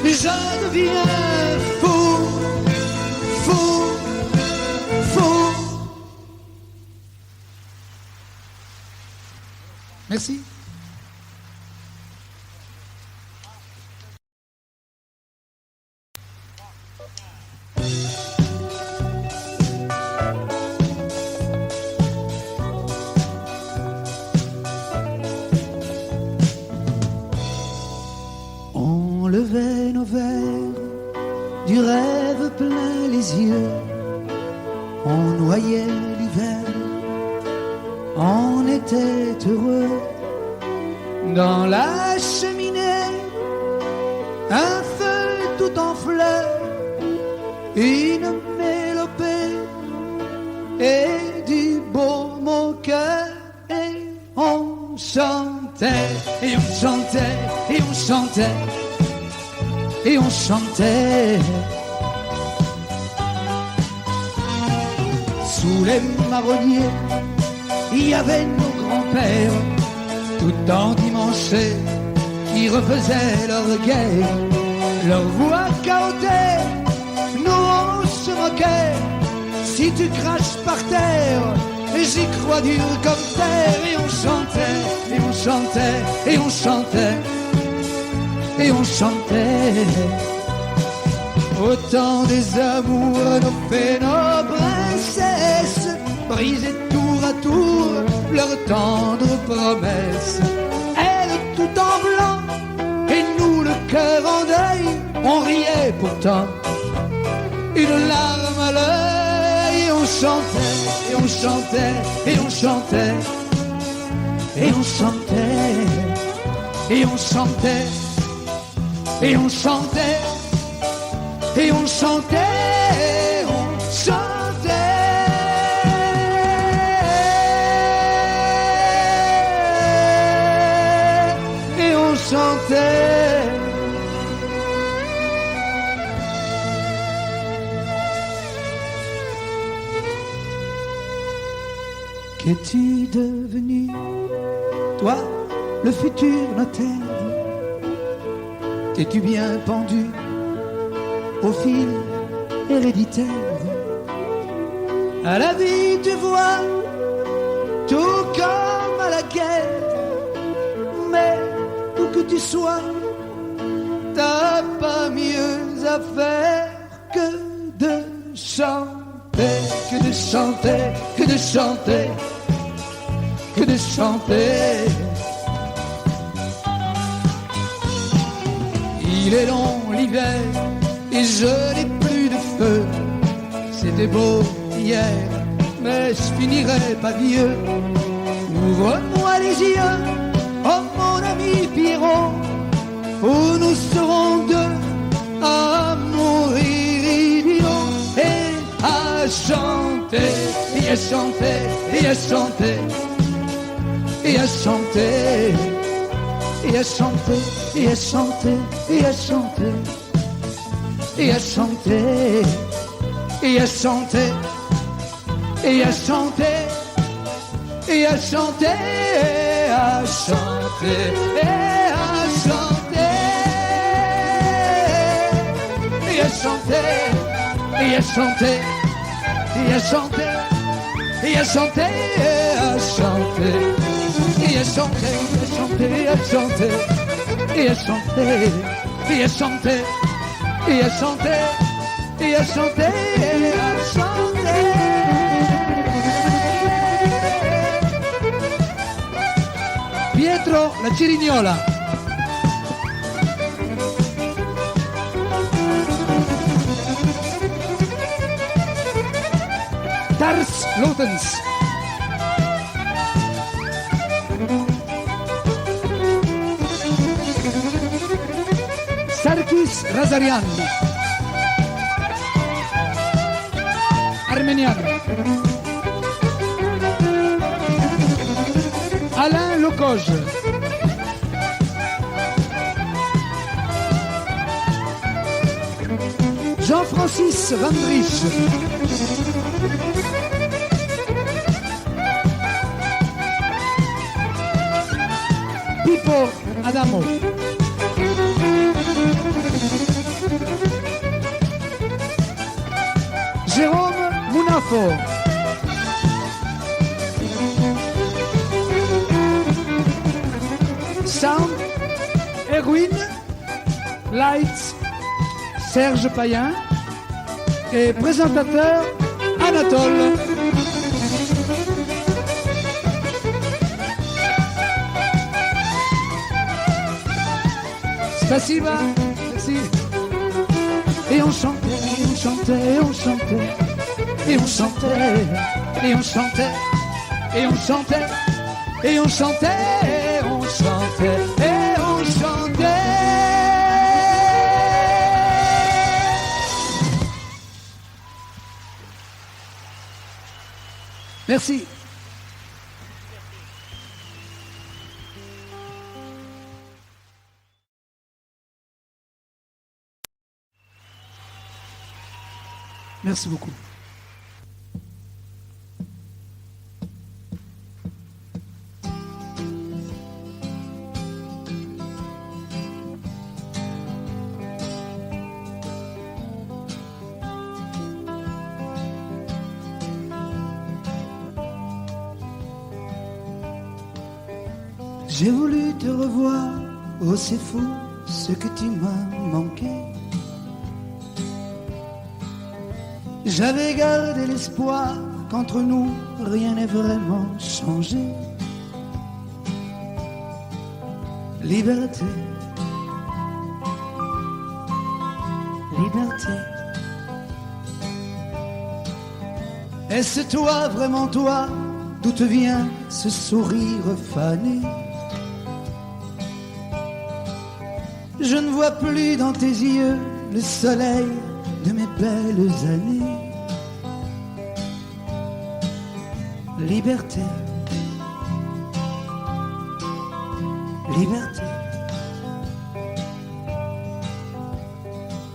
je deviens fou, fou, fou. Merci. On levait nos verres, du rêve plein les yeux, on noyait l'hiver, on était heureux. Dans la cheminée, un feu tout en fleurs, une mélopée et du beau mon cœur, et on chantait, et on chantait, et on chantait, et on chantait. Sous les marronniers, il y avait nos grands-pères, tout endimanchés, qui refaisaient leur guerre, leur voix caotée, nous on se moquait. Si tu craches par terre, j'y crois dur comme terre. Et on chantait, et on chantait, et on chantait, et on chantait. Au temps des amours, nos fées, nos princesses, brisées tour à tour jour leurs tendres promesses. Elle tout en blanc et nous le cœur en deuil. On riait pourtant, une larme à l'œil. Et on chantait, et on chantait, et on chantait, et on chantait, et on chantait, et on chantait, et on chantait, on chantait. Et on chantait. Qu'es-tu devenu, toi, le futur notaire? T'es-tu bien pendu au fil héréditaire? À la vie tu vois, tout comme à la guerre. Mais où que tu sois, t'as pas mieux à faire que de chanter, que de chanter, que de chanter, que de chanter. Il est long l'hiver et je n'ai plus de feu. C'était beau hier, mais je finirai pas vieux. Ouvre-moi les yeux, oh mon ami Pierrot, où nous serons deux à mourir idiots. Et à chanter, et à chanter, et à chanter, et à chanter, et à chanter, et à chanter, et à chanter, et à chanter, et à chanter, et à chanter, et à chanter, à chanter, et à chanter, et à chanter, et à chanter, et à chanter, et à chanter, à chanter, et à chanter, à chanter, et à chanter, et à chanter, et à chanter, et à chanter, et à chanter. Pietro la Cirignola. Tars Lotens. Sarkis Razarian. Arméniano. Alain Locoge. Jean-Francis Van Driesch. Pippo Adamo. Jérôme Munafo. Sound, Erwin, Lights, Serge Payen et présentateur Anatole. Spasiba, merci. Et on chantait, et on chantait, et on chantait, et on chantait, et on chantait, et on chantait, et on chantait, et on chantait, et on chantait. Merci. Merci beaucoup. J'ai voulu te revoir, oh c'est fou ce que tu m'as manqué. J'avais gardé l'espoir qu'entre nous rien n'est vraiment changé. Liberté, liberté. Est-ce toi, vraiment toi, d'où te vient ce sourire fané? Je ne vois plus dans tes yeux le soleil de mes belles années. Liberté, liberté.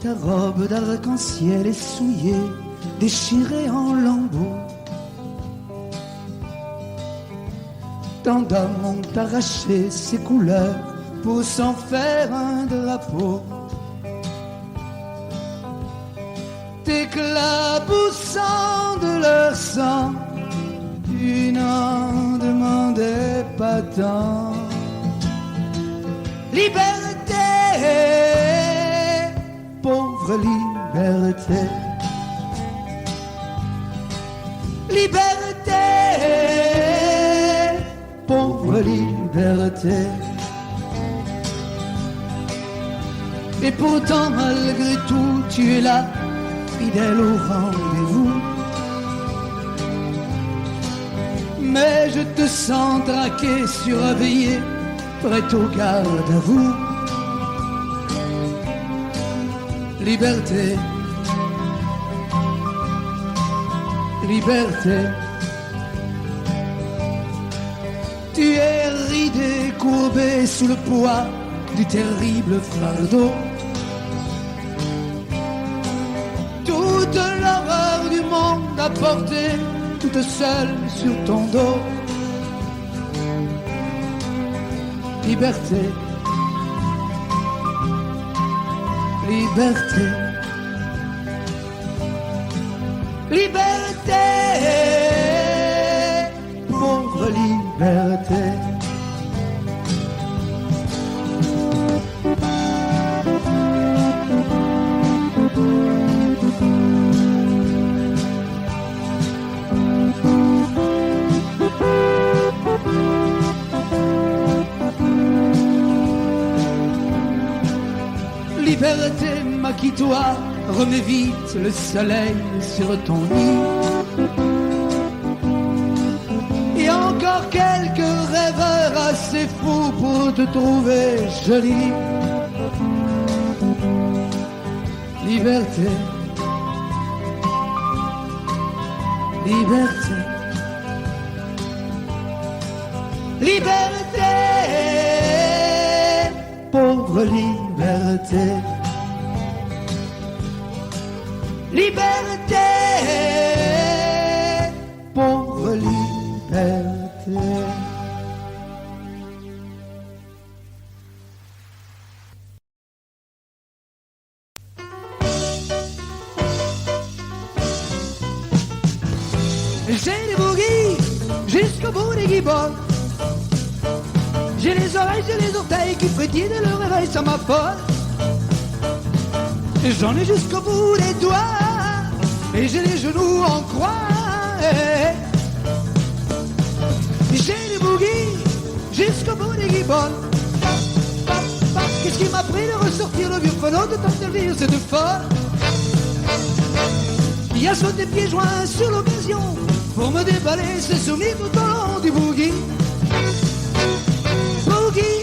Ta robe d'arc-en-ciel est souillée, déchirée en lambeaux. Tant d'hommes ont arraché ses couleurs pour s'en faire un drapeau. T'éclaboussant de leur sang, tu n'en demandais pas tant. Liberté, pauvre liberté. Liberté, pauvre liberté. Et pourtant malgré tout tu es là, fidèle au rendez-vous. Mais je te sens traqué, surveillé, prêt au garde à vous. Liberté, liberté. Tu es ridé, courbé sous le poids du terrible fardeau. Toute l'horreur du monde à porter, toute seule sur ton dos. Liberté, liberté, liberté, pauvre liberté. Liberté, maquille-toi, remets vite le soleil sur ton lit. Et encore quelques rêveurs assez fous pour te trouver jolie. Liberté, liberté, liberté, pauvre liberté. Liberté, pauvre liberté. J'ai les boogies jusqu'au bout des guibolles. J'ai les oreilles, j'ai les orteils qui frétillent de leur réveil, ça m'affole. J'en ai jusqu'au bout des doigts et j'ai les genoux en croix. J'ai les boogies jusqu'au bout des guibolles. Qu'est-ce qui m'a pris de ressortir le vieux phono de tant de vivre cette folle qui a sauté pieds joints sur l'occasion pour me déballer, s'est soumis tout au long du boogie. Boogie,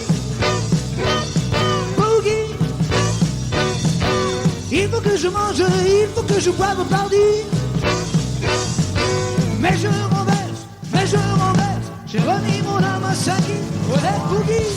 boogie. Il faut que je mange, il faut que je boive pardi. Mais je renverse, j'ai remis mon âme à Saki, ouais, boogie.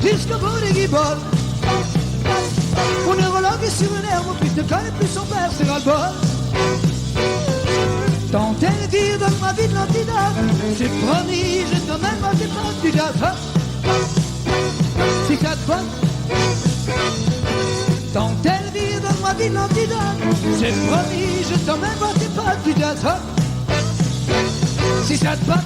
Jusqu'au bout des guibolles. Mon neurologue est sur une herbe, mon fils ne connaît plus son père, c'est ras-le-bol. Tant elle dit donne-moi vite l'antidote, j'ai promis, je te mets pas tes potes du jazz. Hop, hop, si ça te va. Tant elle dit donne-moi vite l'antidote, j'ai promis, je te mets pas tes potes du jazz. Hop, si ça te va.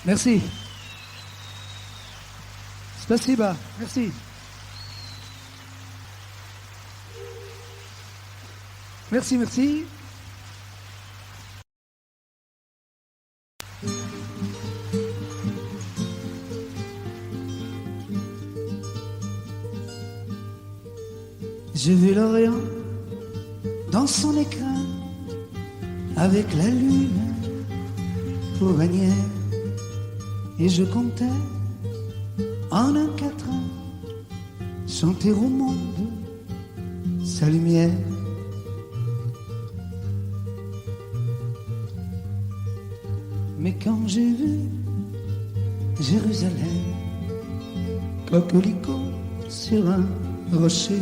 Merci. Spasiba, merci. Merci, merci. J'ai vu l'Orient dans son écrin avec la lune pour bannière et je comptais en un quatrain chanter au monde sa lumière. Mais quand j'ai vu Jérusalem, coquelicot sur un rocher,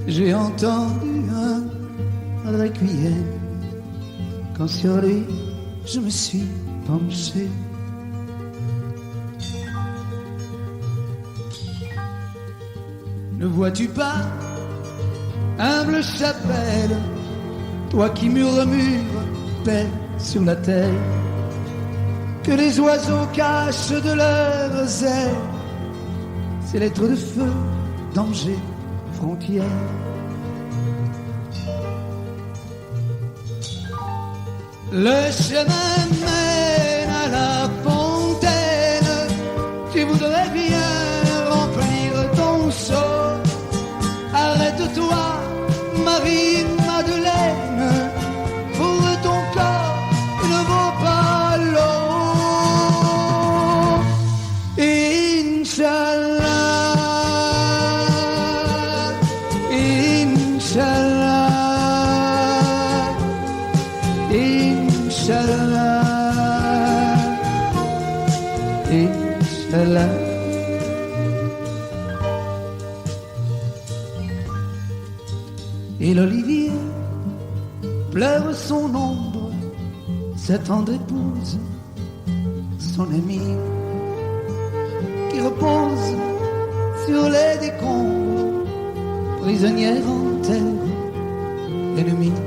j'ai entendu un requiem. Quand sur lui je me suis penché, ne vois-tu pas, humble chapelle, toi qui murmures paix sur la terre, que les oiseaux cachent de leurs ailes ces lettres de feu, danger, frontière. Le chemin mène à la fontaine, tu voudrais bien remplir ton seau. Arrête-toi, Marie-Madeleine, pour ton corps ne vaut pas l'eau. Inch'Allah, Inch'Allah, Inch'Allah, Inch'Allah. Et l'olivier pleure son ombre, sa tendre épouse, son amie, qui repose sur les décombres, prisonnière en terre ennemie.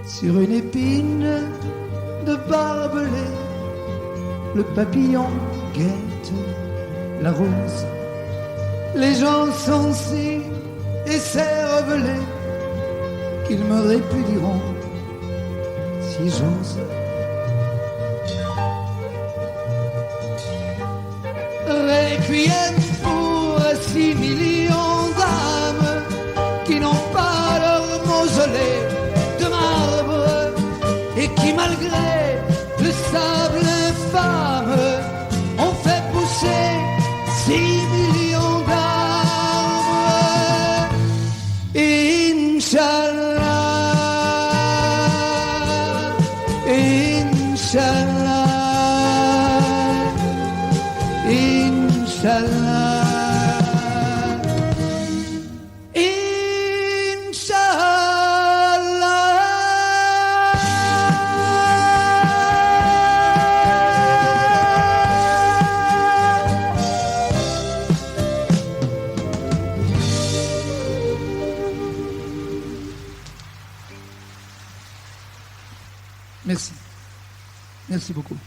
Sur une épine de barbelé, le papillon guette la rose. Les gens sont si écervelés qu'ils me répudieront si j'ose. Requiem pour 6 millions d'âmes qui n'ont pas leur mausolée de marbre et qui malgré le sable infâme ont fait pousser 6 millions d'arbres. Inch'Allah, Inch'Allah, Inch'Allah, merci. Merci beaucoup.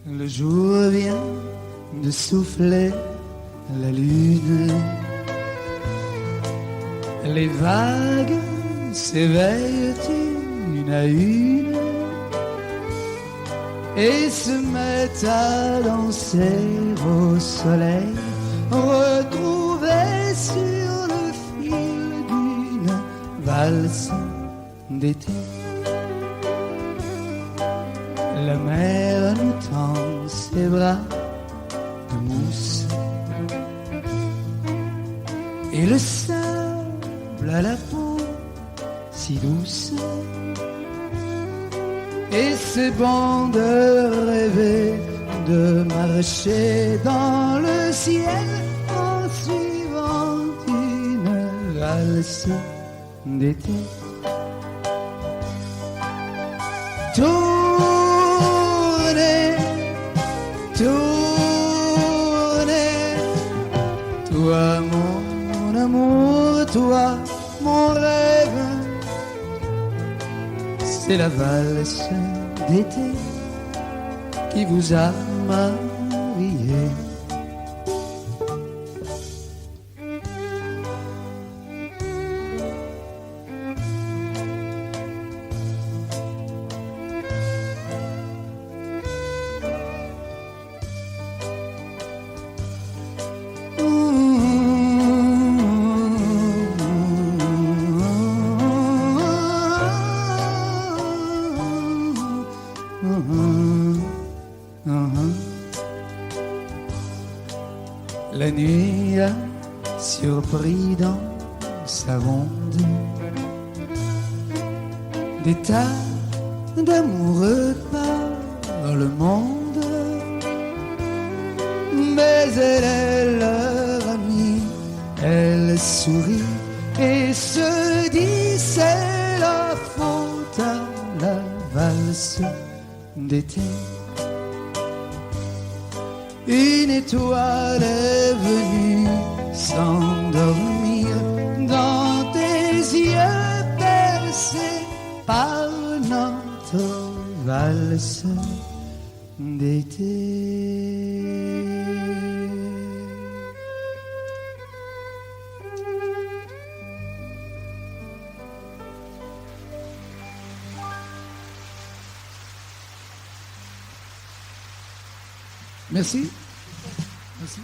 Le jour vient de souffler la lune. Les vagues s'éveillent une à une et se mettent à danser au soleil retrouvés sur le fil d'une valse d'été. La mer nous tend ses bras de mousse et le sable à la peau si douce. Et c'est bon de rêver, de marcher dans le ciel en suivant une valse d'été. Tournez, tournez, toi mon amour, toi mon rêve. C'est la valse d'été qui vous a marié. La nuit a surpris dans sa ronde des tas d'amoureux par le monde, mais elle est leur amie, elle sourit et se dit c'est la faute à la valse d'été. Une étoile est venue s'endormir dans tes yeux percés par notre valse d'été. Merci. Merci.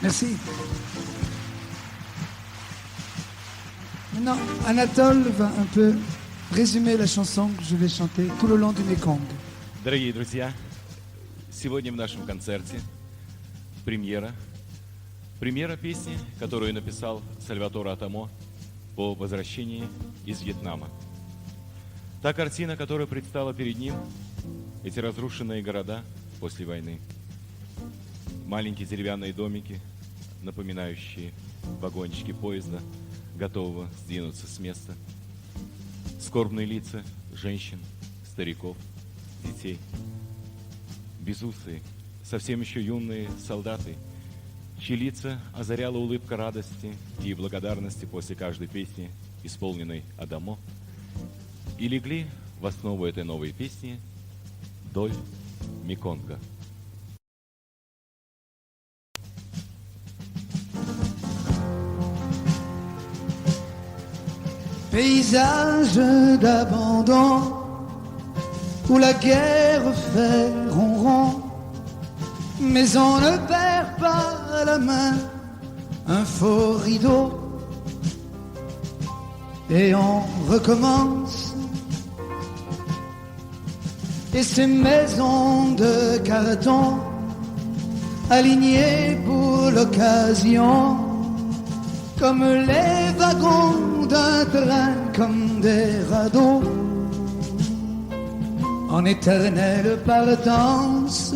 Merci. Maintenant, Anatole va un peu résumer la chanson que je vais chanter tout le long du Mekong. Дорогие друзья, сегодня в нашем концерте премьера песни, которую написал Сальваторе Атамо по возвращении из Вьетнама. Та картина, которая предстала перед ним, эти разрушенные города после войны. Маленькие деревянные домики, напоминающие вагончики поезда, готового сдвинуться с места. Скорбные лица женщин, стариков, детей. Безусые, совсем еще юные солдаты, чьи лица озаряла улыбка радости и благодарности после каждой песни, исполненной Адамо, и легли в основу этой новой песни «Доль Меконга». Paysage d'abandon où la guerre fait ronron, mais on ne perd pas la main, un faux rideau et on recommence. Et ces maisons de carton alignées pour l'occasion, comme les wagons d'un train, comme des radeaux, en éternelle partance.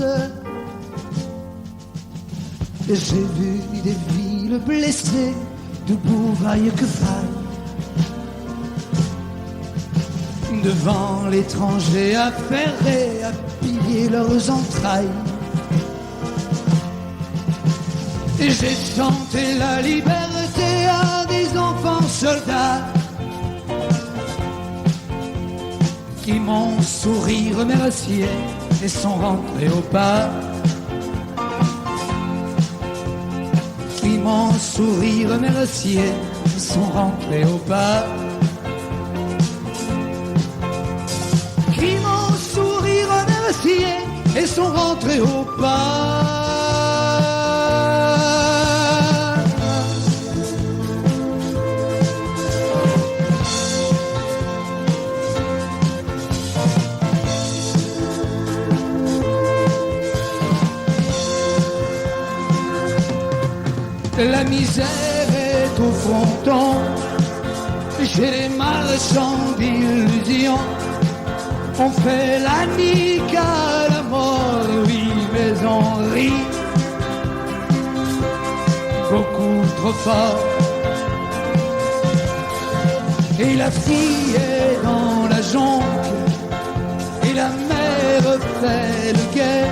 Et j'ai vu des villes blessées, debout vaille que faille, devant l'étranger affairé à piller leurs entrailles. Et j'ai chanté la liberté à des des enfants soldats qui m'ont souri remercié et sont rentrés au pas. Qui m'ont souri remercié et sont rentrés au pas. Qui m'ont souri remercié et sont rentrés au pas. La misère est au fronton chez les marchands d'illusions. On fait la nique à la mort, oui, mais on rit beaucoup trop fort. Et la fille est dans la jonque et la mère fait le guet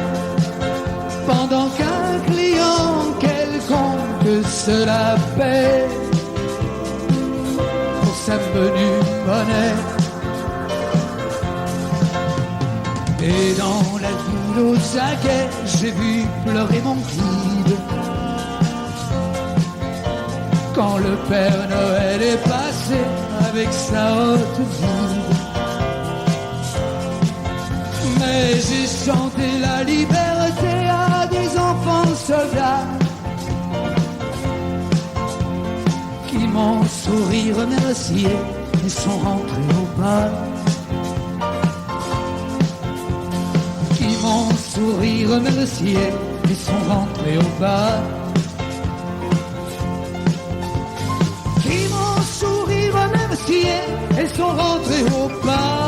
pendant qu'un client quelconque se la paie pour sa menue monnaie. Et dans la ville au Saguet, j'ai vu pleurer mon guide quand le Père Noël est passé avec sa haute vide. Mais j'ai chanté la liberté à des enfants soldats qui m'ont souri remercié et sont rentrés au pas. Qui m'ont souri remercié et sont rentrés au bas. Qui m'ont souri remercié et sont rentrés au bas.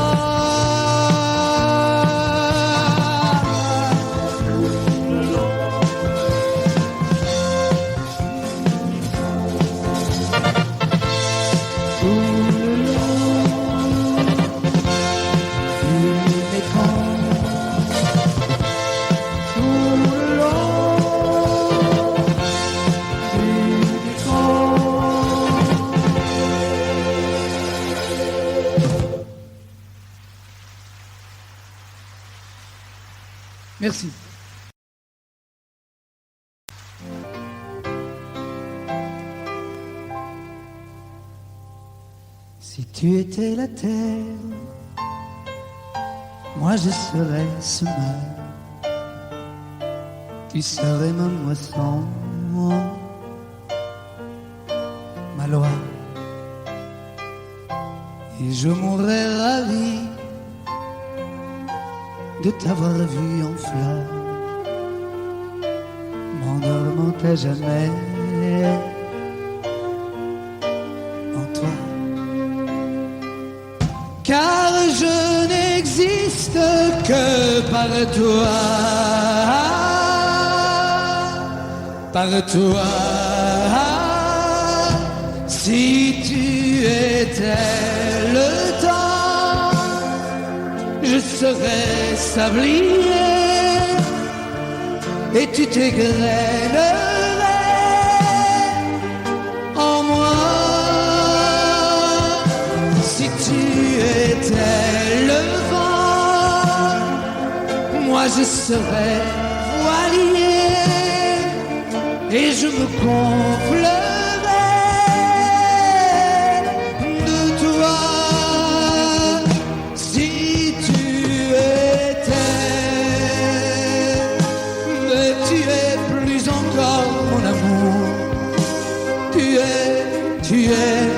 Merci. Si tu étais la terre, moi je serais semeur. Tu serais ma moisson, ma loi. Et je mourrais ravi de t'avoir vu en fleurs, m'endormant à jamais en toi. Car je n'existe que par toi, par toi. Si tu étais le temps, je serais sablier et tu t'égrènerais en moi. Si tu étais le vent, moi je serais voilier et je me gonflerais de toi. Si tu plus encore mon amour, tu es,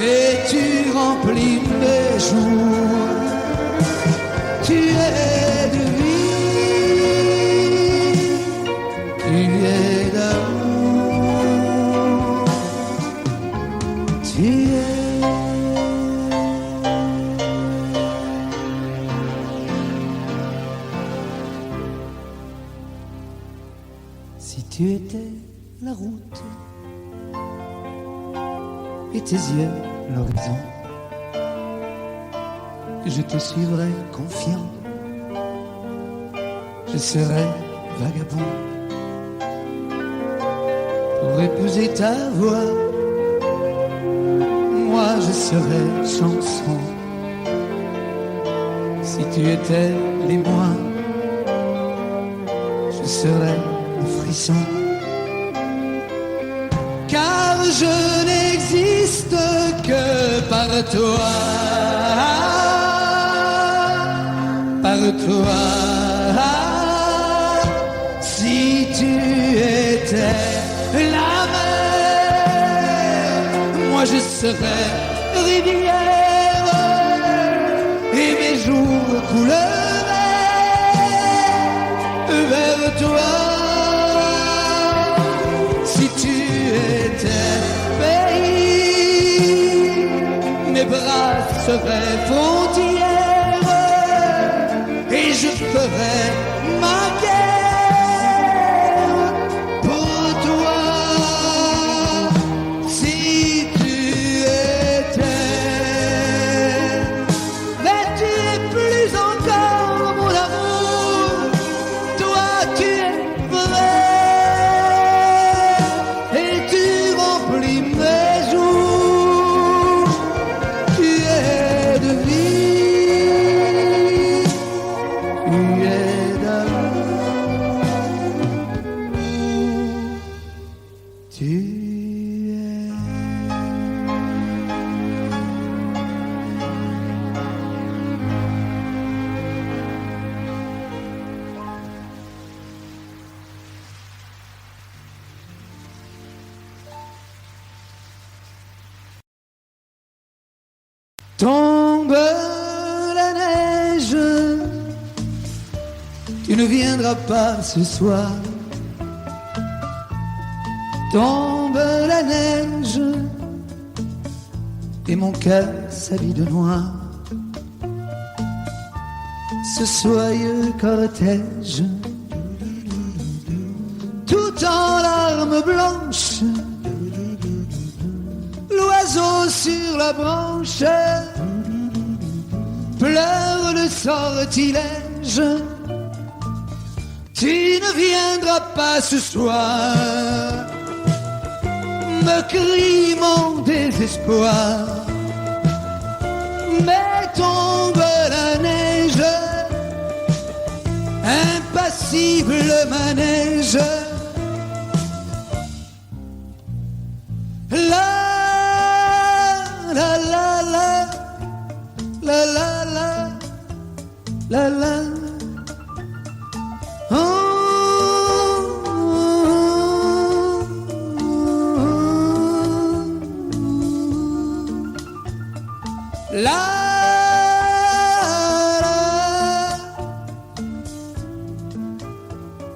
et tu remplis mes jours, tu es de vie, tu es d'amour, tu es. Si tu étais la route et tes yeux l'horizon, je te suivrai confiant, je serai vagabond pour épouser ta voix. Moi je serais chanson si tu étais l'émoi. Je serais le frisson, car je n'existe que par toi, par toi. Si tu étais la mer, moi je serais rivière et mes jours couleraient vers toi. Si tu étais pays, mes bras seraient frontières et je ferais ma guerre pour toi. Si tu étais, mais tu es plus encore mon amour. Toi tu es vrai et tu remplis mes jours. Tu es de vie, tu es d'amour, tu es. Tombe la neige, tu ne viendras pas ce soir. Tombe la neige et mon cœur s'habille de noir. Ce soyeux cortège, tout en larmes blanches, l'oiseau sur la branche pleure le sortilège. Tu ne viendras pas ce soir, me crie mon désespoir. Mais tombe la neige, impassible manège. La la la la la la la la la. Oh, la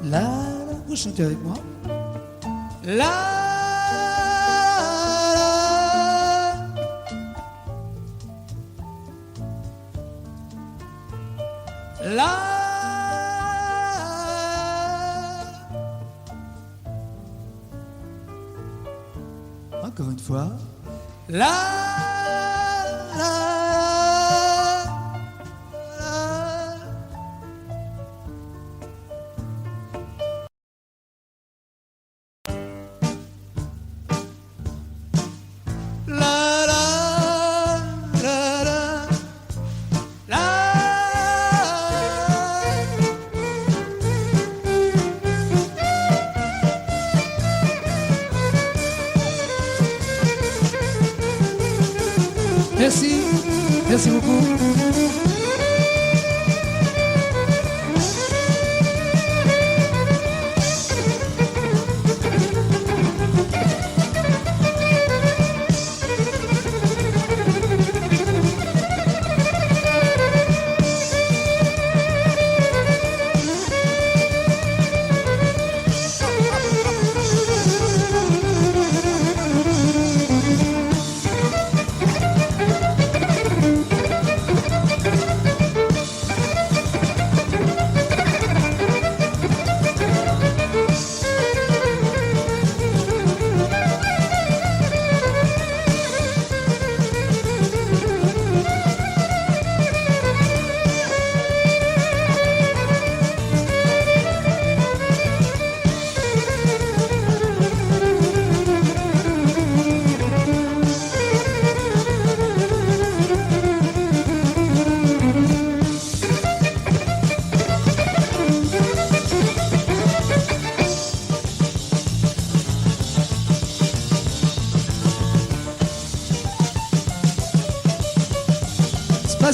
la. Vous chantez avec moi. La la. Encore une fois. La la merci, merci beaucoup.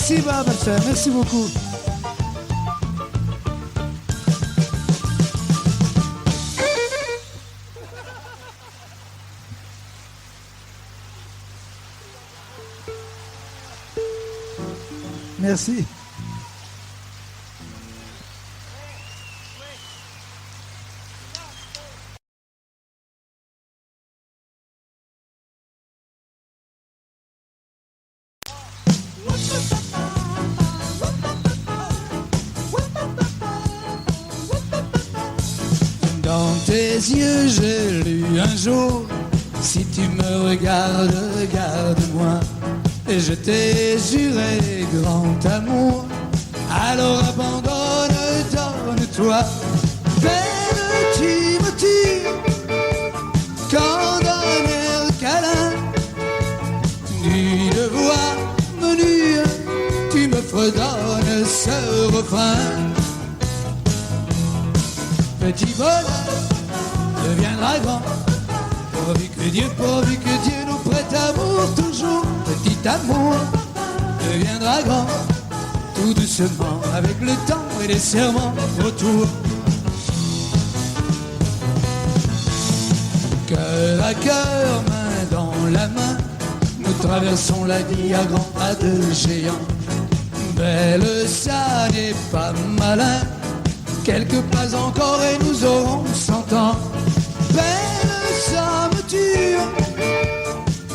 Merci, ma soeur, merci beaucoup. Merci. Dans tes yeux, j'ai lu un jour, si tu me regardes, regarde-moi. Et je t'ai juré grand amour, alors abandonne, donne-toi. Peine, tu me tires, quand d'un air câlin, d'une voix menue, tu me fredonnes ce refrain. Petit bonheur deviendra grand, pourvu que Dieu nous prête amour toujours. Petit amour deviendra grand, tout doucement, avec le temps et les serments autour. Cœur à cœur, main dans la main, nous traversons la vie à grands pas de géants. Belle, ça n'est pas malin, quelques pas encore et nous aurons 100 ans. Belle, ça me tue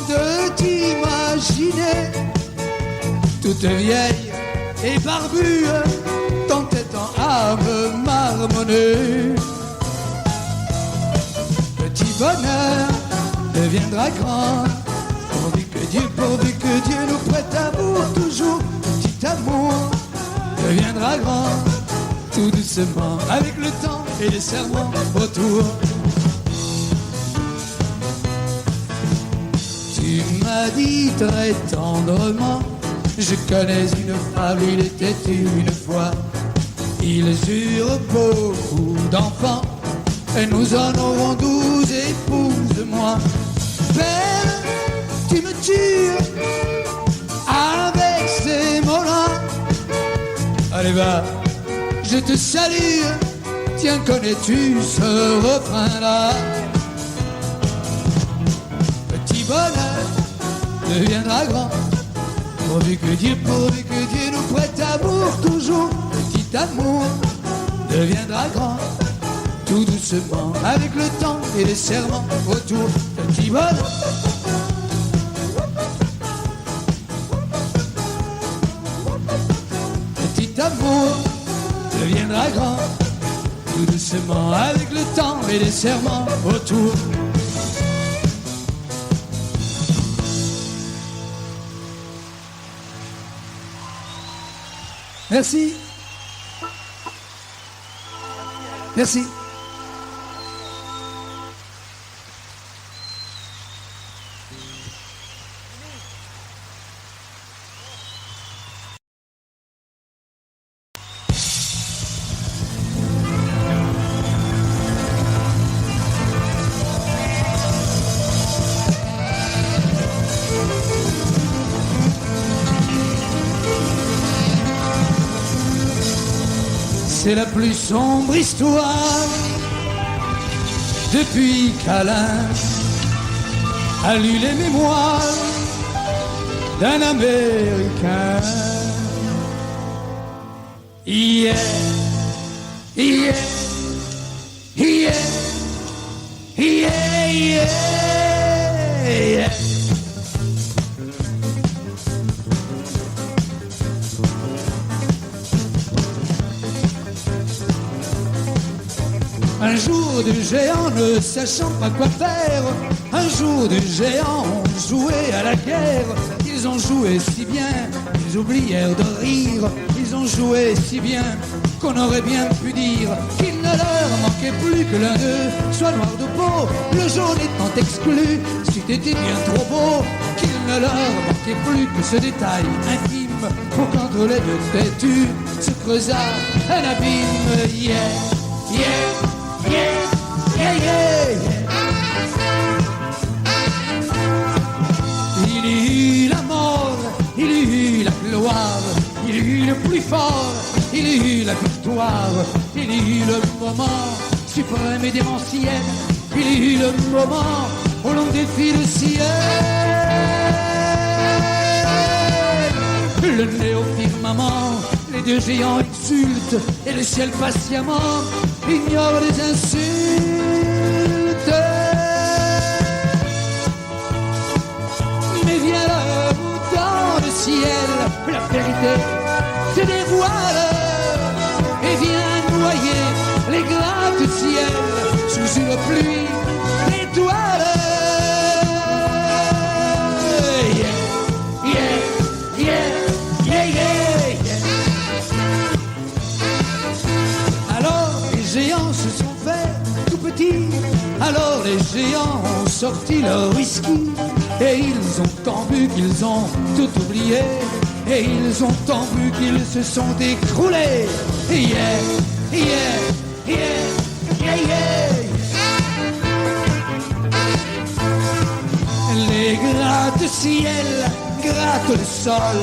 de t'imaginer toute vieille et barbue, ton tête en âme marmonnée. Petit bonheur deviendra grand, pourvu que Dieu nous prête amour toujours. Petit amour deviendra grand, tout doucement, avec le temps et les serments autour. Tu m'as dit très tendrement, je connais une fable, il était une fois. Ils eurent beaucoup d'enfants, et nous en aurons 12, épouse-moi. Belle, tu me tues avec ces mots-là. Allez va, je te salue, tiens, connais-tu ce refrain-là? Petit bonheur deviendra grand, pourvu que Dieu nous prête amour toujours. Petit amour deviendra grand, tout doucement, avec le temps et les serments autour. Petit bonheur petit amour deviendra grand, tout doucement, avec le temps et les serments autour. Merci. Merci. C'est la plus sombre histoire depuis qu'Alain a lu les mémoires d'un Américain. Yeah, yeah, yeah, yeah, yeah, yeah. Un jour de géants ne sachant pas quoi faire, un jour de géants ont joué à la guerre. Ils ont joué si bien, ils oublièrent de rire. Ils ont joué si bien qu'on aurait bien pu dire qu'il ne leur manquait plus que l'un d'eux soit noir de peau, le jaune étant exclu. C'eût été bien trop beau qu'il ne leur manquait plus que ce détail infime pour qu'entre les deux têtus se creusât un abîme. Yeah, yeah. Yeah, yeah, yeah, yeah. Il y eut la mort, il y eut la gloire, plus fort, il eut la victoire, il eut le moment suprême et démentiel, il eut le moment où l'on défie le ciel. Le nez au firmament, les deux géants exultent et le ciel patiemment ignore les insultes. Mais vient l'heure où dans le ciel la vérité se dévoile et vient noyer les gratte-ciel sous une pluie d'étoiles. Yeah, yeah, yeah, yeah, yeah, yeah. Alors les géants se sont faits tout petits, alors les géants ont sorti leur whisky, et ils ont tant bu qu'ils ont tout oublié, et ils ont tant bu qu'ils se sont écroulés. Yeah, yeah, yeah, yeah, yeah. Les gratte-ciel grattent le sol,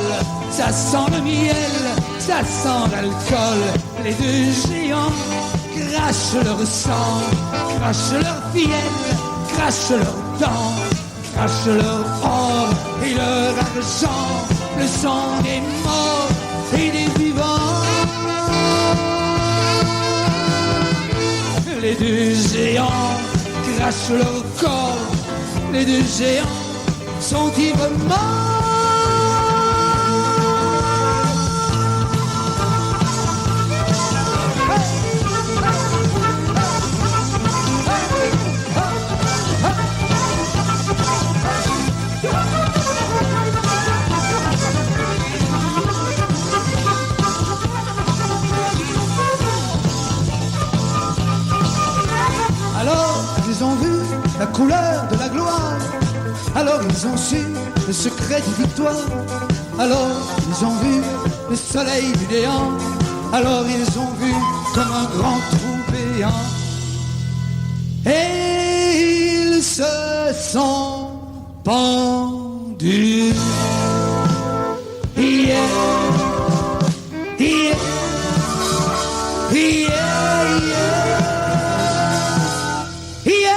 ça sent le miel, ça sent l'alcool. Les deux géants crachent leur sang, crachent leur fiel, crachent leurs dents, crachent leur or et leur argent, le sang des morts et des vivants. Les deux géants crachent leur corps, les deux géants sont ivres morts. Alors ils ont vu la couleur de la gloire, alors ils ont su le secret des victoires, alors ils ont vu le soleil du néant, alors ils ont vu comme un grand trou béant, et ils se sont pendus. Yeah, yeah, yeah, yeah.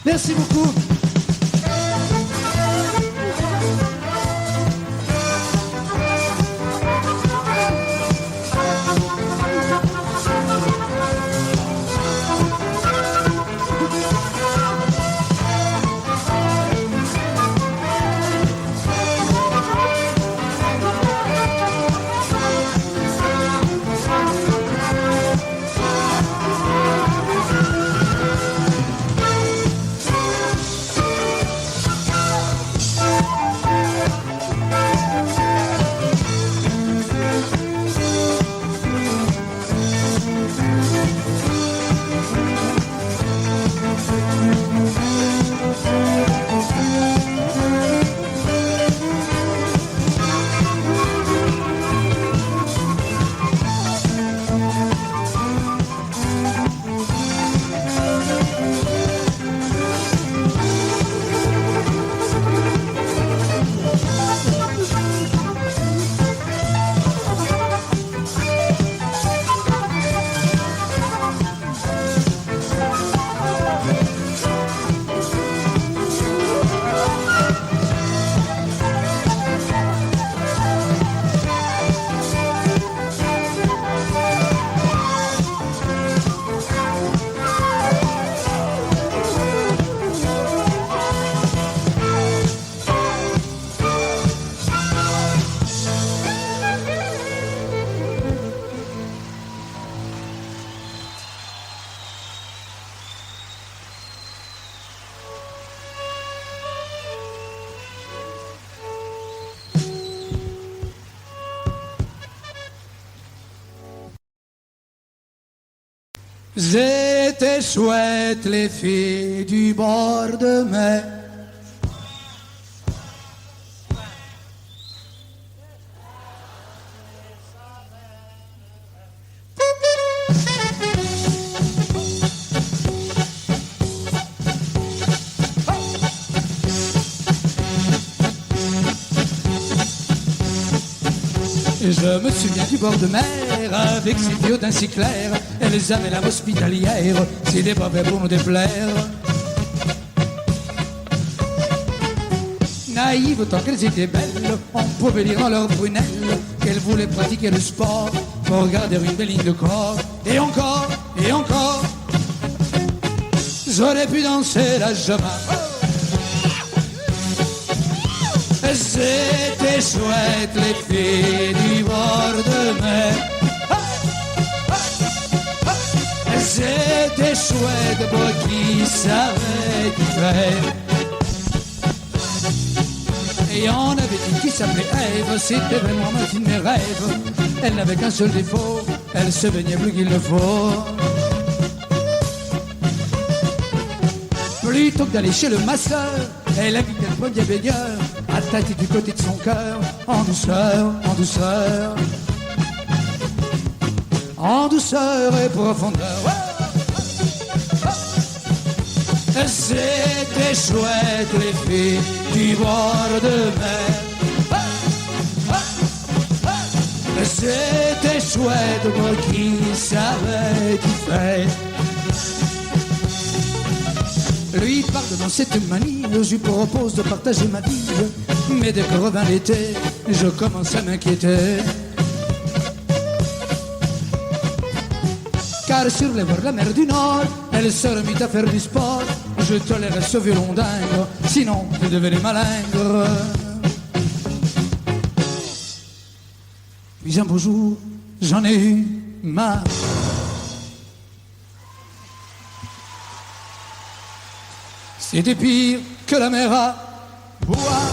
Merci beaucoup. C'était chouette les filles du bord de mer. Je me souviens du bord de mer, avec ses vieux d'un si clair, et les âmes et l'âme hospitalière, si des mauvais pour nous déplaire. Naïves tant qu'elles étaient belles, on pouvait lire dans leurs prunelles qu'elles voulaient pratiquer le sport pour garder une belle ligne de corps. Et encore, j'aurais pu danser la Jamaïque. C'était chouette les filles du bord de mer. C'était chouette pour qui savait y faire. Et on avait dit qui s'appelait Ève, c'était vraiment ma fille de mes rêves. Elle n'avait qu'un seul défaut, elle se baignait plus qu'il le faut. Plutôt que d'aller chez le masseur, elle habitait le premier baigneur, à tâter du côté de son cœur, en douceur, en douceur. En douceur et profondeur. C'était chouette les filles du bord de mer. C'était chouette moi qui savais qui faire. Lui pardonnant cette manie, je lui propose de partager ma vie. Mais dès que revint l'été, je commence à m'inquiéter. Car sur les bords de la mer du Nord, elle se remit à faire du sport. Je tolérais ce violon dingue, sinon je devenais malingre. Puis un beau jour, j'en ai eu marre. C'était pire que la mer à boire.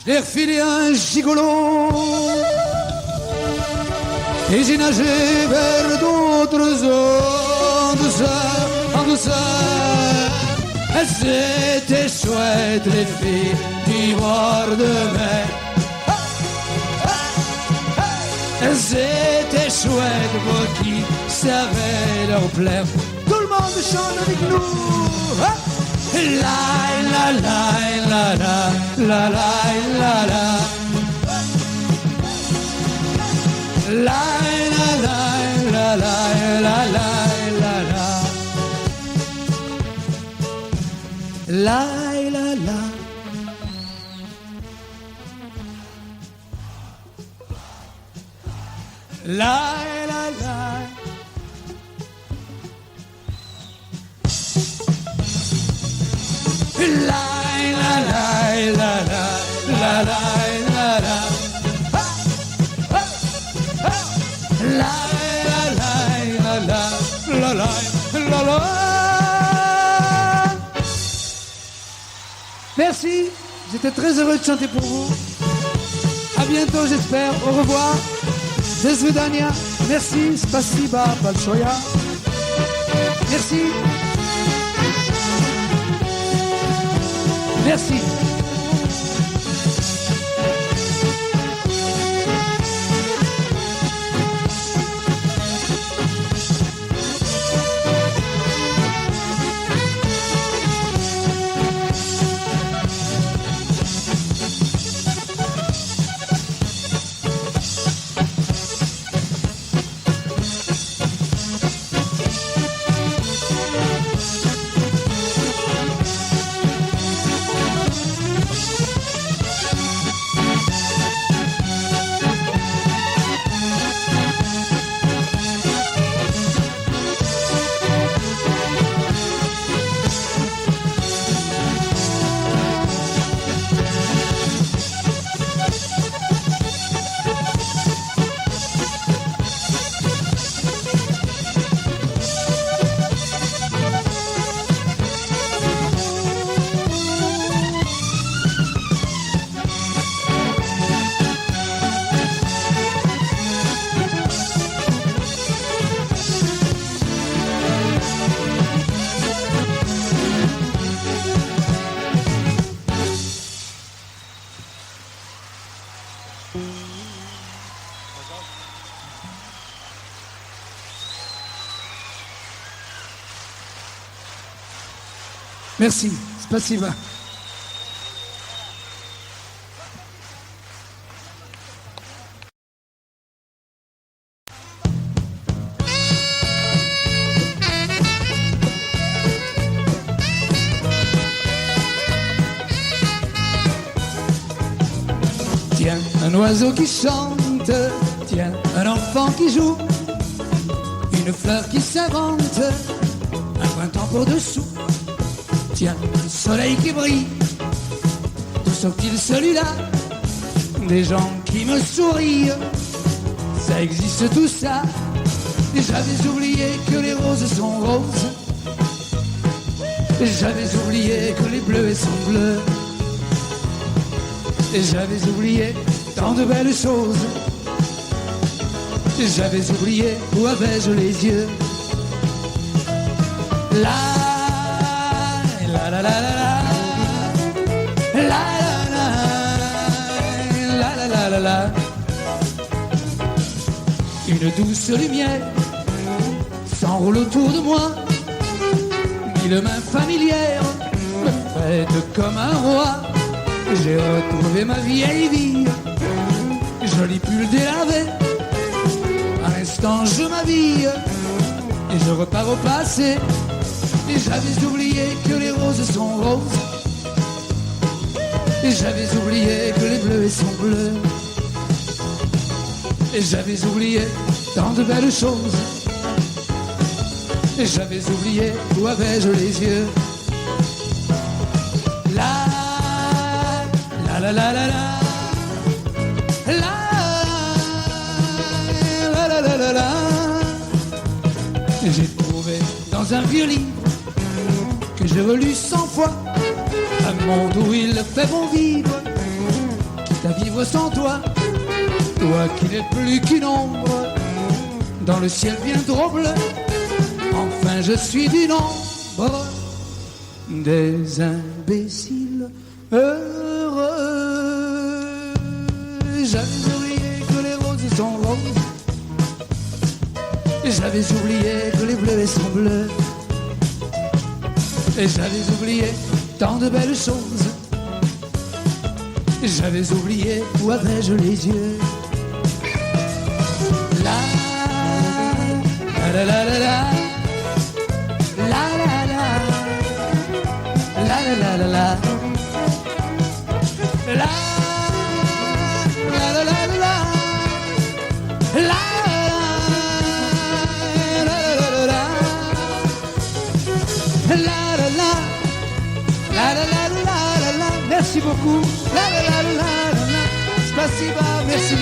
Je l'ai refilé un gigolo et j'ai nagé vers d'autres eaux en douceur, en douceur. C'était chouette les filles du bord de mer. C'était chouette pour qui savait leur plaire. Tout le monde chante avec nous. La la la la la la la la. La la la la la la la la. La la la. La la la. La la la la la la la la. La la la la la la. Merci, j'étais très heureux de chanter pour vous. À bientôt j'espère, au revoir. Do свидания, merci, спасибо большое. Merci. Merci. Merci, спасибо. un oiseau qui chante, tiens, un enfant qui joue, une fleur qui s'invente, un printemps pour dessous, tiens, un soleil qui brille, d'où sort-il celui-là? Des gens qui me sourient, ça existe tout ça. Et j'avais oublié que les roses sont roses, et j'avais oublié que les bleus sont bleus, et j'avais oublié tant de belles choses, et j'avais oublié où avais-je les yeux. La la la la la la la la la la la. Une douce lumière s'enroule autour de moi, mille mains familières me traitent comme un roi. J'ai retrouvé ma vieille vie, joli pull délavé. À l'instant je m'habille et je repars au passé. Et j'avais oublié que les roses sont roses, et j'avais oublié que les bleus sont bleus, et j'avais oublié tant de belles choses, et j'avais oublié où avais-je les yeux. La la la la la la la la la la la. J'ai trouvé dans un vieux livre que j'ai relu 100 fois un monde où il fait bon vivre, quitte à vivre sans toi, toi qui n'es plus qu'une ombre dans le ciel bien trop bleu. Enfin je suis du nombre des imbéciles heureux. J'avais oublié que les roses sont roses, j'avais oublié que les bleus sont bleus, et j'avais oublié tant de belles choses, j'avais oublié où avais-je les yeux. La la la la la la la la la la la la la la la la la la. Merci beaucoup. La la la la la la. Spasiba, merci.